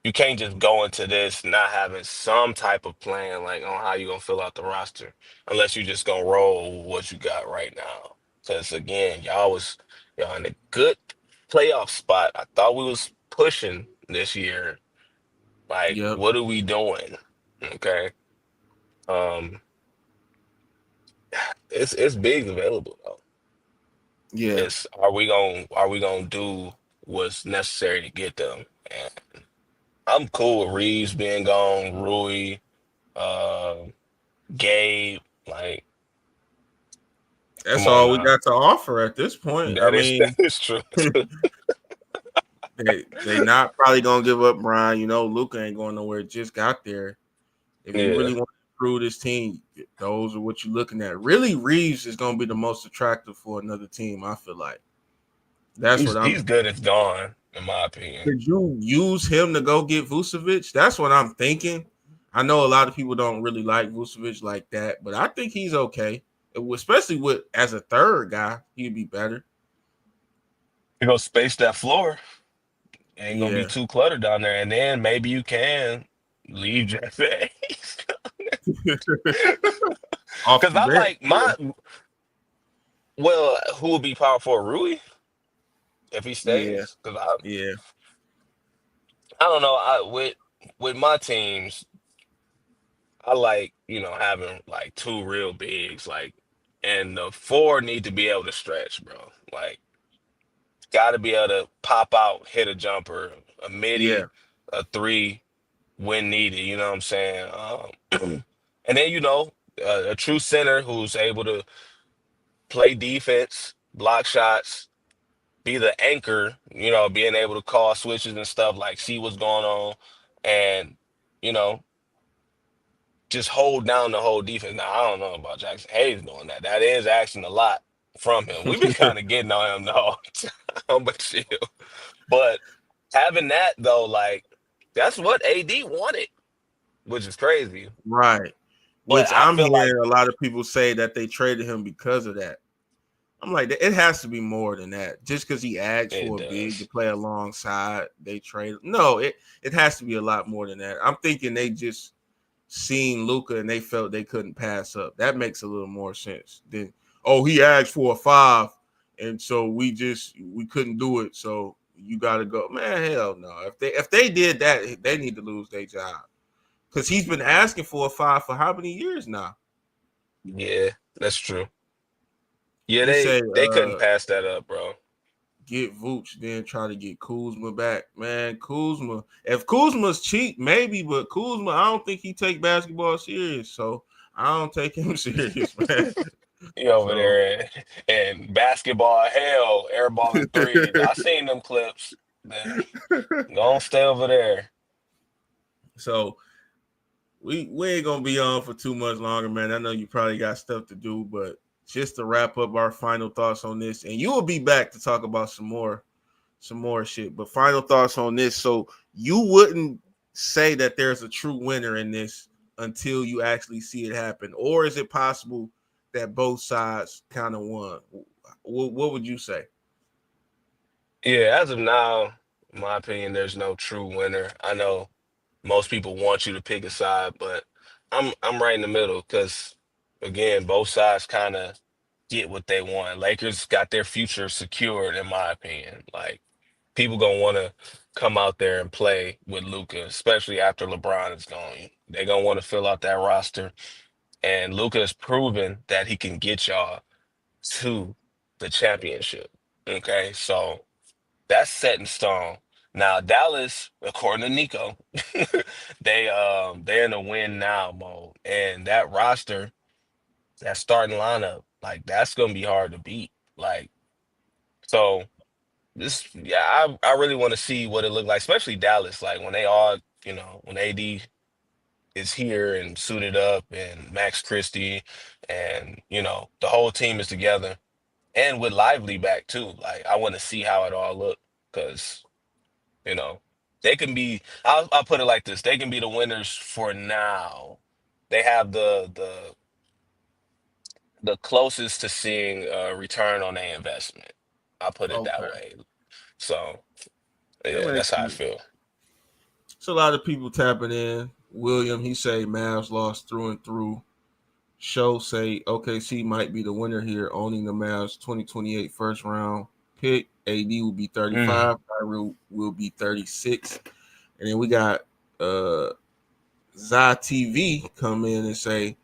you can't just go into this not having some type of plan like on how you gonna fill out the roster, unless you just gonna roll with what you got right now. Because again, y'all in a good playoff spot. I thought we was pushing this year. Like, Yep. what are we doing? Okay. Um, it's bigs available though. Yeah. It's are we gonna do what's necessary to get them? And I'm cool with Reeves being gone, Rui, uh, Gabe. Like, That's come on all we now. got to offer at this point. I That mean, is true. They not probably gonna give up Brian. You know, Luka ain't going nowhere. Just got there. If you Yeah. really want to improve this team, those are what you're looking at. Really, Reeves is gonna be the most attractive for another team. I feel like that's what I'm. He's good as gone, in my opinion. Could you use him to go get Vucevic? That's what I'm thinking. I know a lot of people don't really like Vucevic like that, but I think he's okay. Especially with as a third guy, he'd be better. You go space that floor. Ain't gonna be Yeah. too cluttered down there. And then maybe you can leave Jeff. Off Because the I bench. like who will be power for Rui if he Yeah. stays? Because I, Yeah. I don't know. With my teams, I like, having like two real bigs, like, and the four need to be able to stretch, bro. Like, got to be able to pop out, hit a jumper, a Yeah. midi, a three when needed. You know what I'm saying? And then a true center who's able to play defense, block shots, be the anchor. Being able to call switches and stuff, like see what's going on, and you know just hold down the whole defense. Now, I don't know about Jackson Hayes doing that. That is asking a lot from him. We've been kind of getting on him the whole time, but chill. But having that though, like that's what AD wanted, which is crazy. Right. But Which I I'm feel like hearing a lot of people say that they traded him because of that. I'm like, it has to be more than that. Just because he asked it for a big to does. play alongside, they trade. No, it has to be a lot more than that. I'm thinking they just seen Luka and they felt they couldn't pass up. That makes a little more sense than he asked for a 5, and so we couldn't do it. So you got to go, man. Hell no. If they did that, they need to lose their job because he's been asking for a 5 for how many years now? Yeah, that's true. Yeah, He they said, they couldn't pass that up, bro. get Vooch, then try to get Kuzma back. Man, Kuzma. If Kuzma's cheap, maybe, but Kuzma, I don't think he take basketball serious. So I don't take him serious, man. He over So there and basketball hell, airballing threes. I seen them clips. Man, go on, stay over there. so we ain't gonna be on for too much longer, man. I know you probably got stuff to do, but just to wrap up our final thoughts on this, and you will be back to talk about some more shit. But final thoughts on this. So you wouldn't say that there's a true winner in this until you actually see it happen, or is it possible that both sides kind of won? What would you say? Yeah, as of now, in my opinion, there's no true winner. I know most people want you to pick a side, but I'm right in the middle because again, both sides kind of get what they want. Lakers got their future secured, in my opinion. Like people gonna want to come out there and play with Luka, especially after LeBron is gone. They're gonna want to fill out that roster, and Luka has proven that he can get y'all to the championship. Okay, so that's set in stone. Now Dallas, according to Nico, they're in a win now mode, and that roster, that starting lineup, like that's gonna be hard to beat. Like so, this yeah, I really want to see what it looked like, especially Dallas. Like when they all, when AD is here and suited up, and Max Christie, and the whole team is together, and with Lively back too. Like I want to see how it all look because. You know, they can be. I'll put it like this: they can be the winners for now. They have the closest to seeing a return on their investment. I'll put it that Okay, way. So that yeah, makes that's how I sense. feel. It's a lot of people tapping in. William, he say Mavs lost through and through. Show say OKC might be the winner here, owning the Mavs 2028 first round pick. AD will be Mm. 35. Kyrie will be 36. And then we got Zai TV come in and say,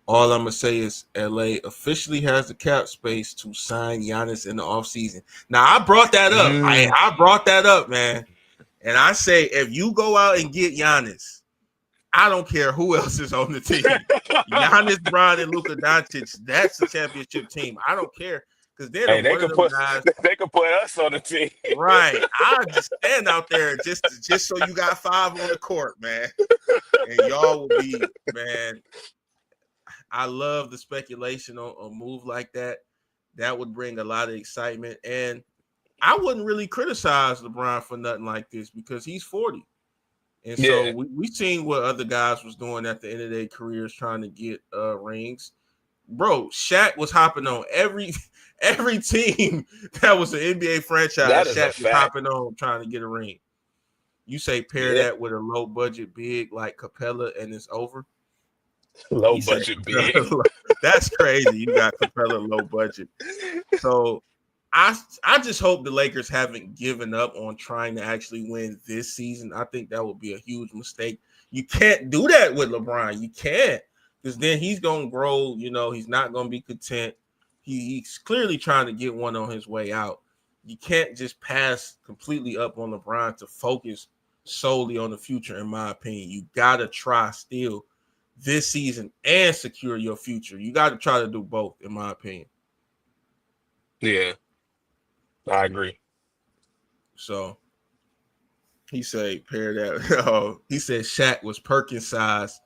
all I'm going to say is LA officially has the cap space to sign Giannis in the offseason. Now, I brought that up. Mm. I brought that up, man. And I say, if you go out and get Giannis, I don't care who else is on the team. Giannis, Bron, and Luka Doncic, that's the championship team. I don't care. because they're Hey, one of them guys. they could put us on the team. Right. I'll just stand out there just so you got 5 on the court, man. And y'all will be, man. I love the speculation on a move like that. That would bring a lot of excitement. And I wouldn't really criticize LeBron for nothing like this because he's 40. And so Yeah. we seen what other guys was doing at the end of their careers trying to get rings. Bro, Shaq was hopping on every team that was an NBA franchise. That is a Shaq was fact. hopping on trying to get a ring. You say pair Yeah. that with a low budget big like Capella and it's over. Low He said, budget big. that's crazy. You got Capella low budget. So I just hope the Lakers haven't given up on trying to actually win this season. I think that would be a huge mistake. You can't do that with LeBron. You can't, because then he's gonna grow. You know, he's not gonna be content. He's clearly trying to get one on his way out. You can't just pass completely up on LeBron to focus solely on the future. In my opinion, you gotta try still this season and secure your future. You got to try to do both, in my opinion. Yeah, I agree. So he said, pair that. Oh, he said Shaq was Perkins size.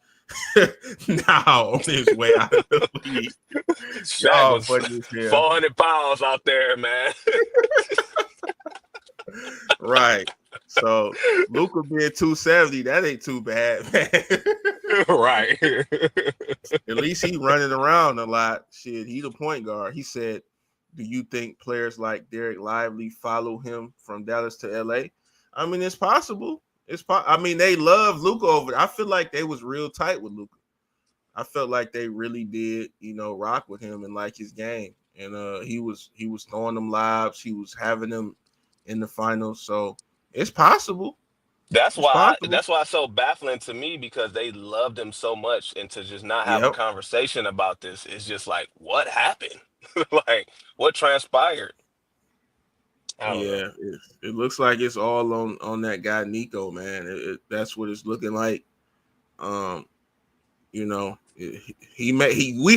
Now on his way out of the league. Shaq was funny as hell. 400 pounds out there, man. Right. So Luka being 270, that ain't too bad, man. Right. At least he running around a lot. Shit, he the point guard. He said, do you think players like Derek Lively follow him from Dallas to LA? I mean, it's possible. I mean, they love Luka over there. I feel like they was real tight with Luka. I felt like they really did, rock with him and like his game. And he was throwing them lobs. He was having them in the finals. So it's possible. That's It's why possible. it's so baffling to me, because they loved him so much, and to just not have a Yep. conversation about this is just like, what happened? Like, what transpired? I don't know. Yeah, it looks like it's all on that guy Nico, man. That's what it's looking like. We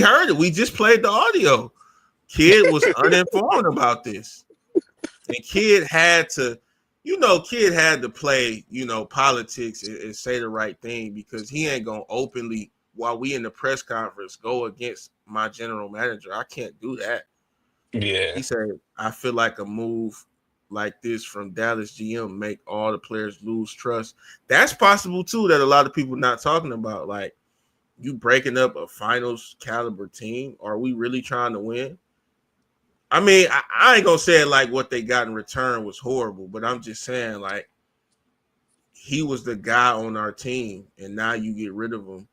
heard it. We just played the audio. Kid was uninformed about this, and Kid had to play, politics and say the right thing, because he ain't gonna openly, while we in the press conference, go against my general manager. I can't do that. Yeah. He said, I feel like a move like this from Dallas GM make all the players lose trust. That's possible too, that a lot of people not talking about. Like, you breaking up a finals caliber team. Are we really trying to win? I mean, I ain't gonna say it like what they got in return was horrible, but I'm just saying, like, he was the guy on our team, and now you get rid of him.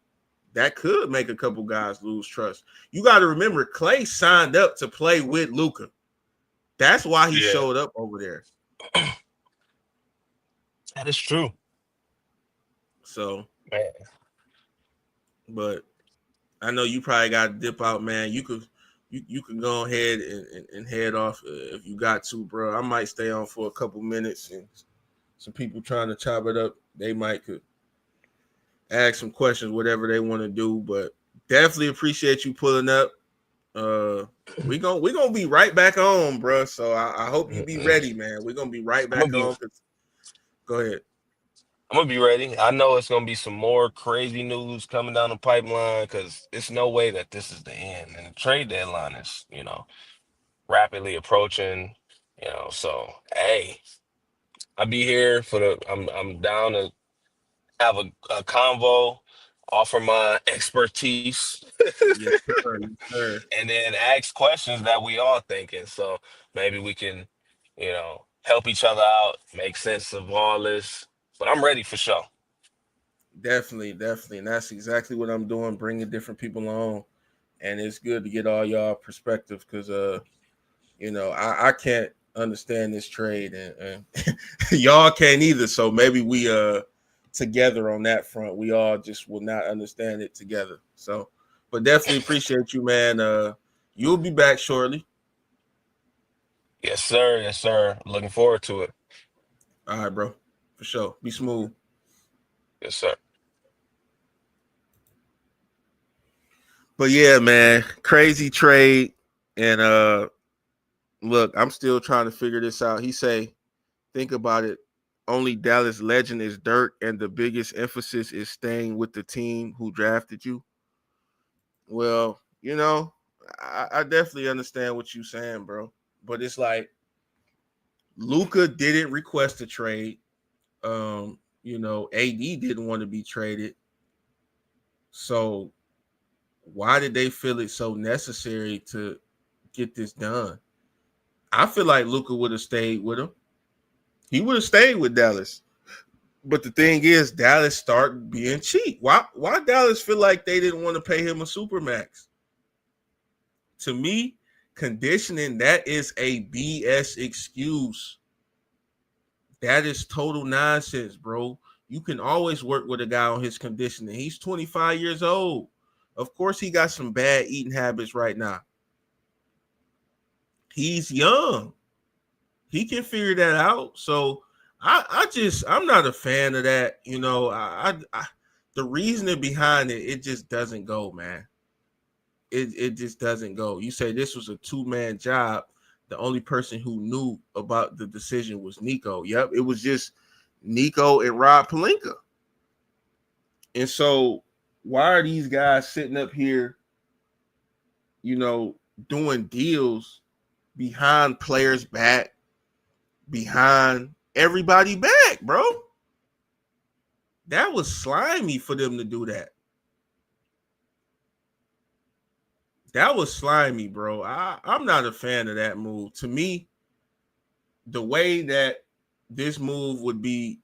That could make a couple guys lose trust. You got to remember, Clay signed up to play with Luka. That's why he showed up over there. That is true. So, Man. But I know you probably got to dip out, man. You could go ahead and head off if you got to, bro. I might stay on for a couple minutes, and some people trying to chop it up, they might could ask some questions, whatever they want to do. But definitely appreciate you pulling up. We gonna be right back on, bro. So I hope you be ready, man. We're gonna be right back on. Go ahead. I'm gonna be ready. I know it's gonna be some more crazy news coming down the pipeline, because it's no way that this is the end. And the trade deadline is, rapidly approaching. So hey, I'll be here for I'm down to have a convo, offer my expertise, Yes, sir. Yes, sir. and then ask questions that we all thinking. So maybe we can, help each other out, make sense of all this. But I'm ready for sure. Definitely. And that's exactly what I'm doing, bringing different people on. And it's good to get all y'all perspective, because, I can't understand this trade, and y'all can't either. So maybe we together on that front. We all just will not understand it together. So, but definitely appreciate you, man. You'll be back shortly. Yes, sir. Yes, sir. Looking forward to it. All right, bro. For sure. Be smooth. Yes, sir. But yeah, man, crazy trade. And Look, I'm still trying to figure this out. He say, think about it. Only Dallas legend is Dirk, and the biggest emphasis is staying with the team who drafted you. Well, I definitely understand what you're saying, bro. But it's like Luka didn't request a trade. AD didn't want to be traded. So why did they feel it so necessary to get this done? I feel like Luka would have stayed with him. He would have stayed with Dallas. But the thing is, Dallas started being cheap. Why Dallas feel like they didn't want to pay him a supermax? To me, conditioning, that is a BS excuse. That is total nonsense, bro. You can always work with a guy on his conditioning. He's 25 years old. Of course, he got some bad eating habits right now. He's young. He can figure that out. So I'm not a fan of that. The reasoning behind it just doesn't go, man. It just doesn't go. You say this was a 2-man job. The only person who knew about the decision was Nico. Yep, it was just Nico and Rob Pelinka. And so why are these guys sitting up here, doing deals behind players' back, behind everybody back, bro? That was slimy for them to do that. That was slimy, bro. I'm not a fan of that move. To me, the way that this move would be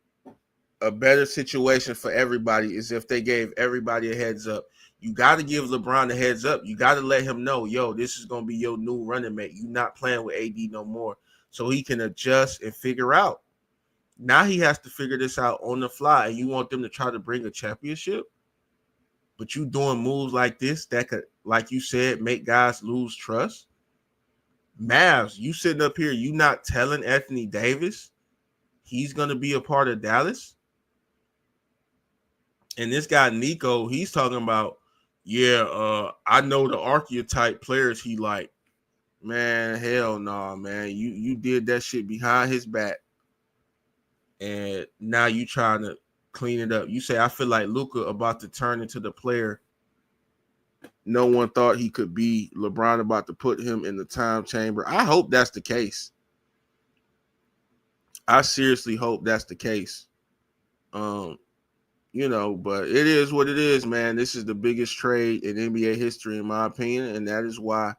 a better situation for everybody is if they gave everybody a heads up. You got to give LeBron a heads up. You got to let him know, yo, this is going to be your new running mate. You're not playing with AD no more. So he can adjust and figure out. Now he has to figure this out on the fly, and you want them to try to bring a championship? But you doing moves like this that could, like you said, make guys lose trust? Mavs, you sitting up here, you not telling Anthony Davis he's going to be a part of Dallas? And this guy, Nico, he's talking about, I know the archetype players he like. Man, hell no, nah, man. You did that shit behind his back. And now you trying to clean it up. You say, I feel like Luka about to turn into the player no one thought he could be. LeBron about to put him in the time chamber. I hope that's the case. I seriously hope that's the case. But it is what it is, man. This is the biggest trade in NBA history, in my opinion, and that is why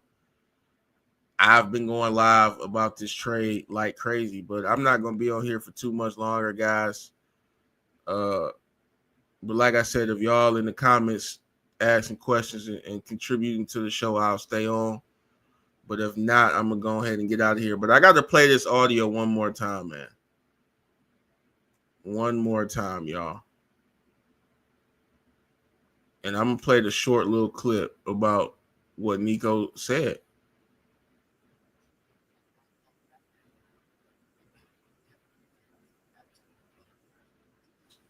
I've been going live about this trade like crazy. But I'm not going to be on here for too much longer, guys. But like I said, if y'all in the comments asking questions and contributing to the show, I'll stay on. But if not, I'm going to go ahead and get out of here. But I got to play this audio one more time, man. One more time, y'all. And I'm going to play the short little clip about what Nico said.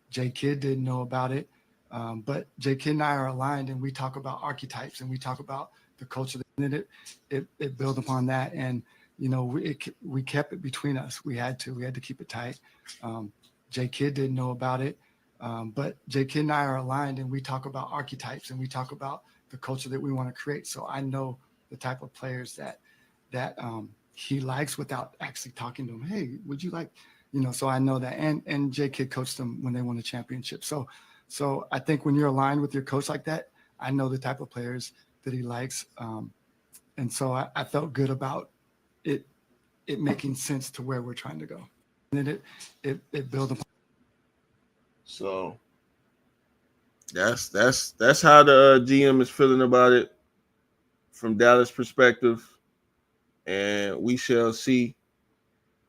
J Kidd didn't know about it, but J Kidd and I are aligned, and we talk about archetypes, and we talk about the culture. And it built upon that, and we kept it between us. We had to keep it tight. J Kidd didn't know about it, but J Kidd and I are aligned, and we talk about archetypes, and we talk about the culture that we want to create. So I know the type of players that he likes without actually talking to him. Hey, would you like? So I know that, and J Kidd coached them when they won a championship. So I think when you're aligned with your coach like that, I know the type of players that he likes, and so I felt good about it making sense to where we're trying to go, and then it built upon. So that's how the GM is feeling about it from Dallas' perspective, and we shall see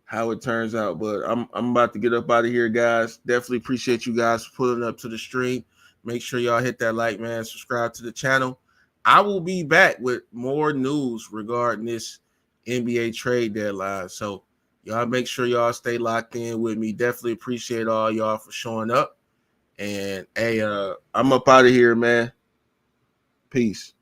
how it turns out. But I'm about to get up out of here, guys. Definitely appreciate you guys for pulling up to the stream. Make sure y'all hit that like, man. Subscribe to the channel. I will be back with more news regarding this NBA trade deadline. So y'all make sure y'all stay locked in with me. Definitely appreciate all y'all for showing up. And hey, I'm up out of here, man. Peace.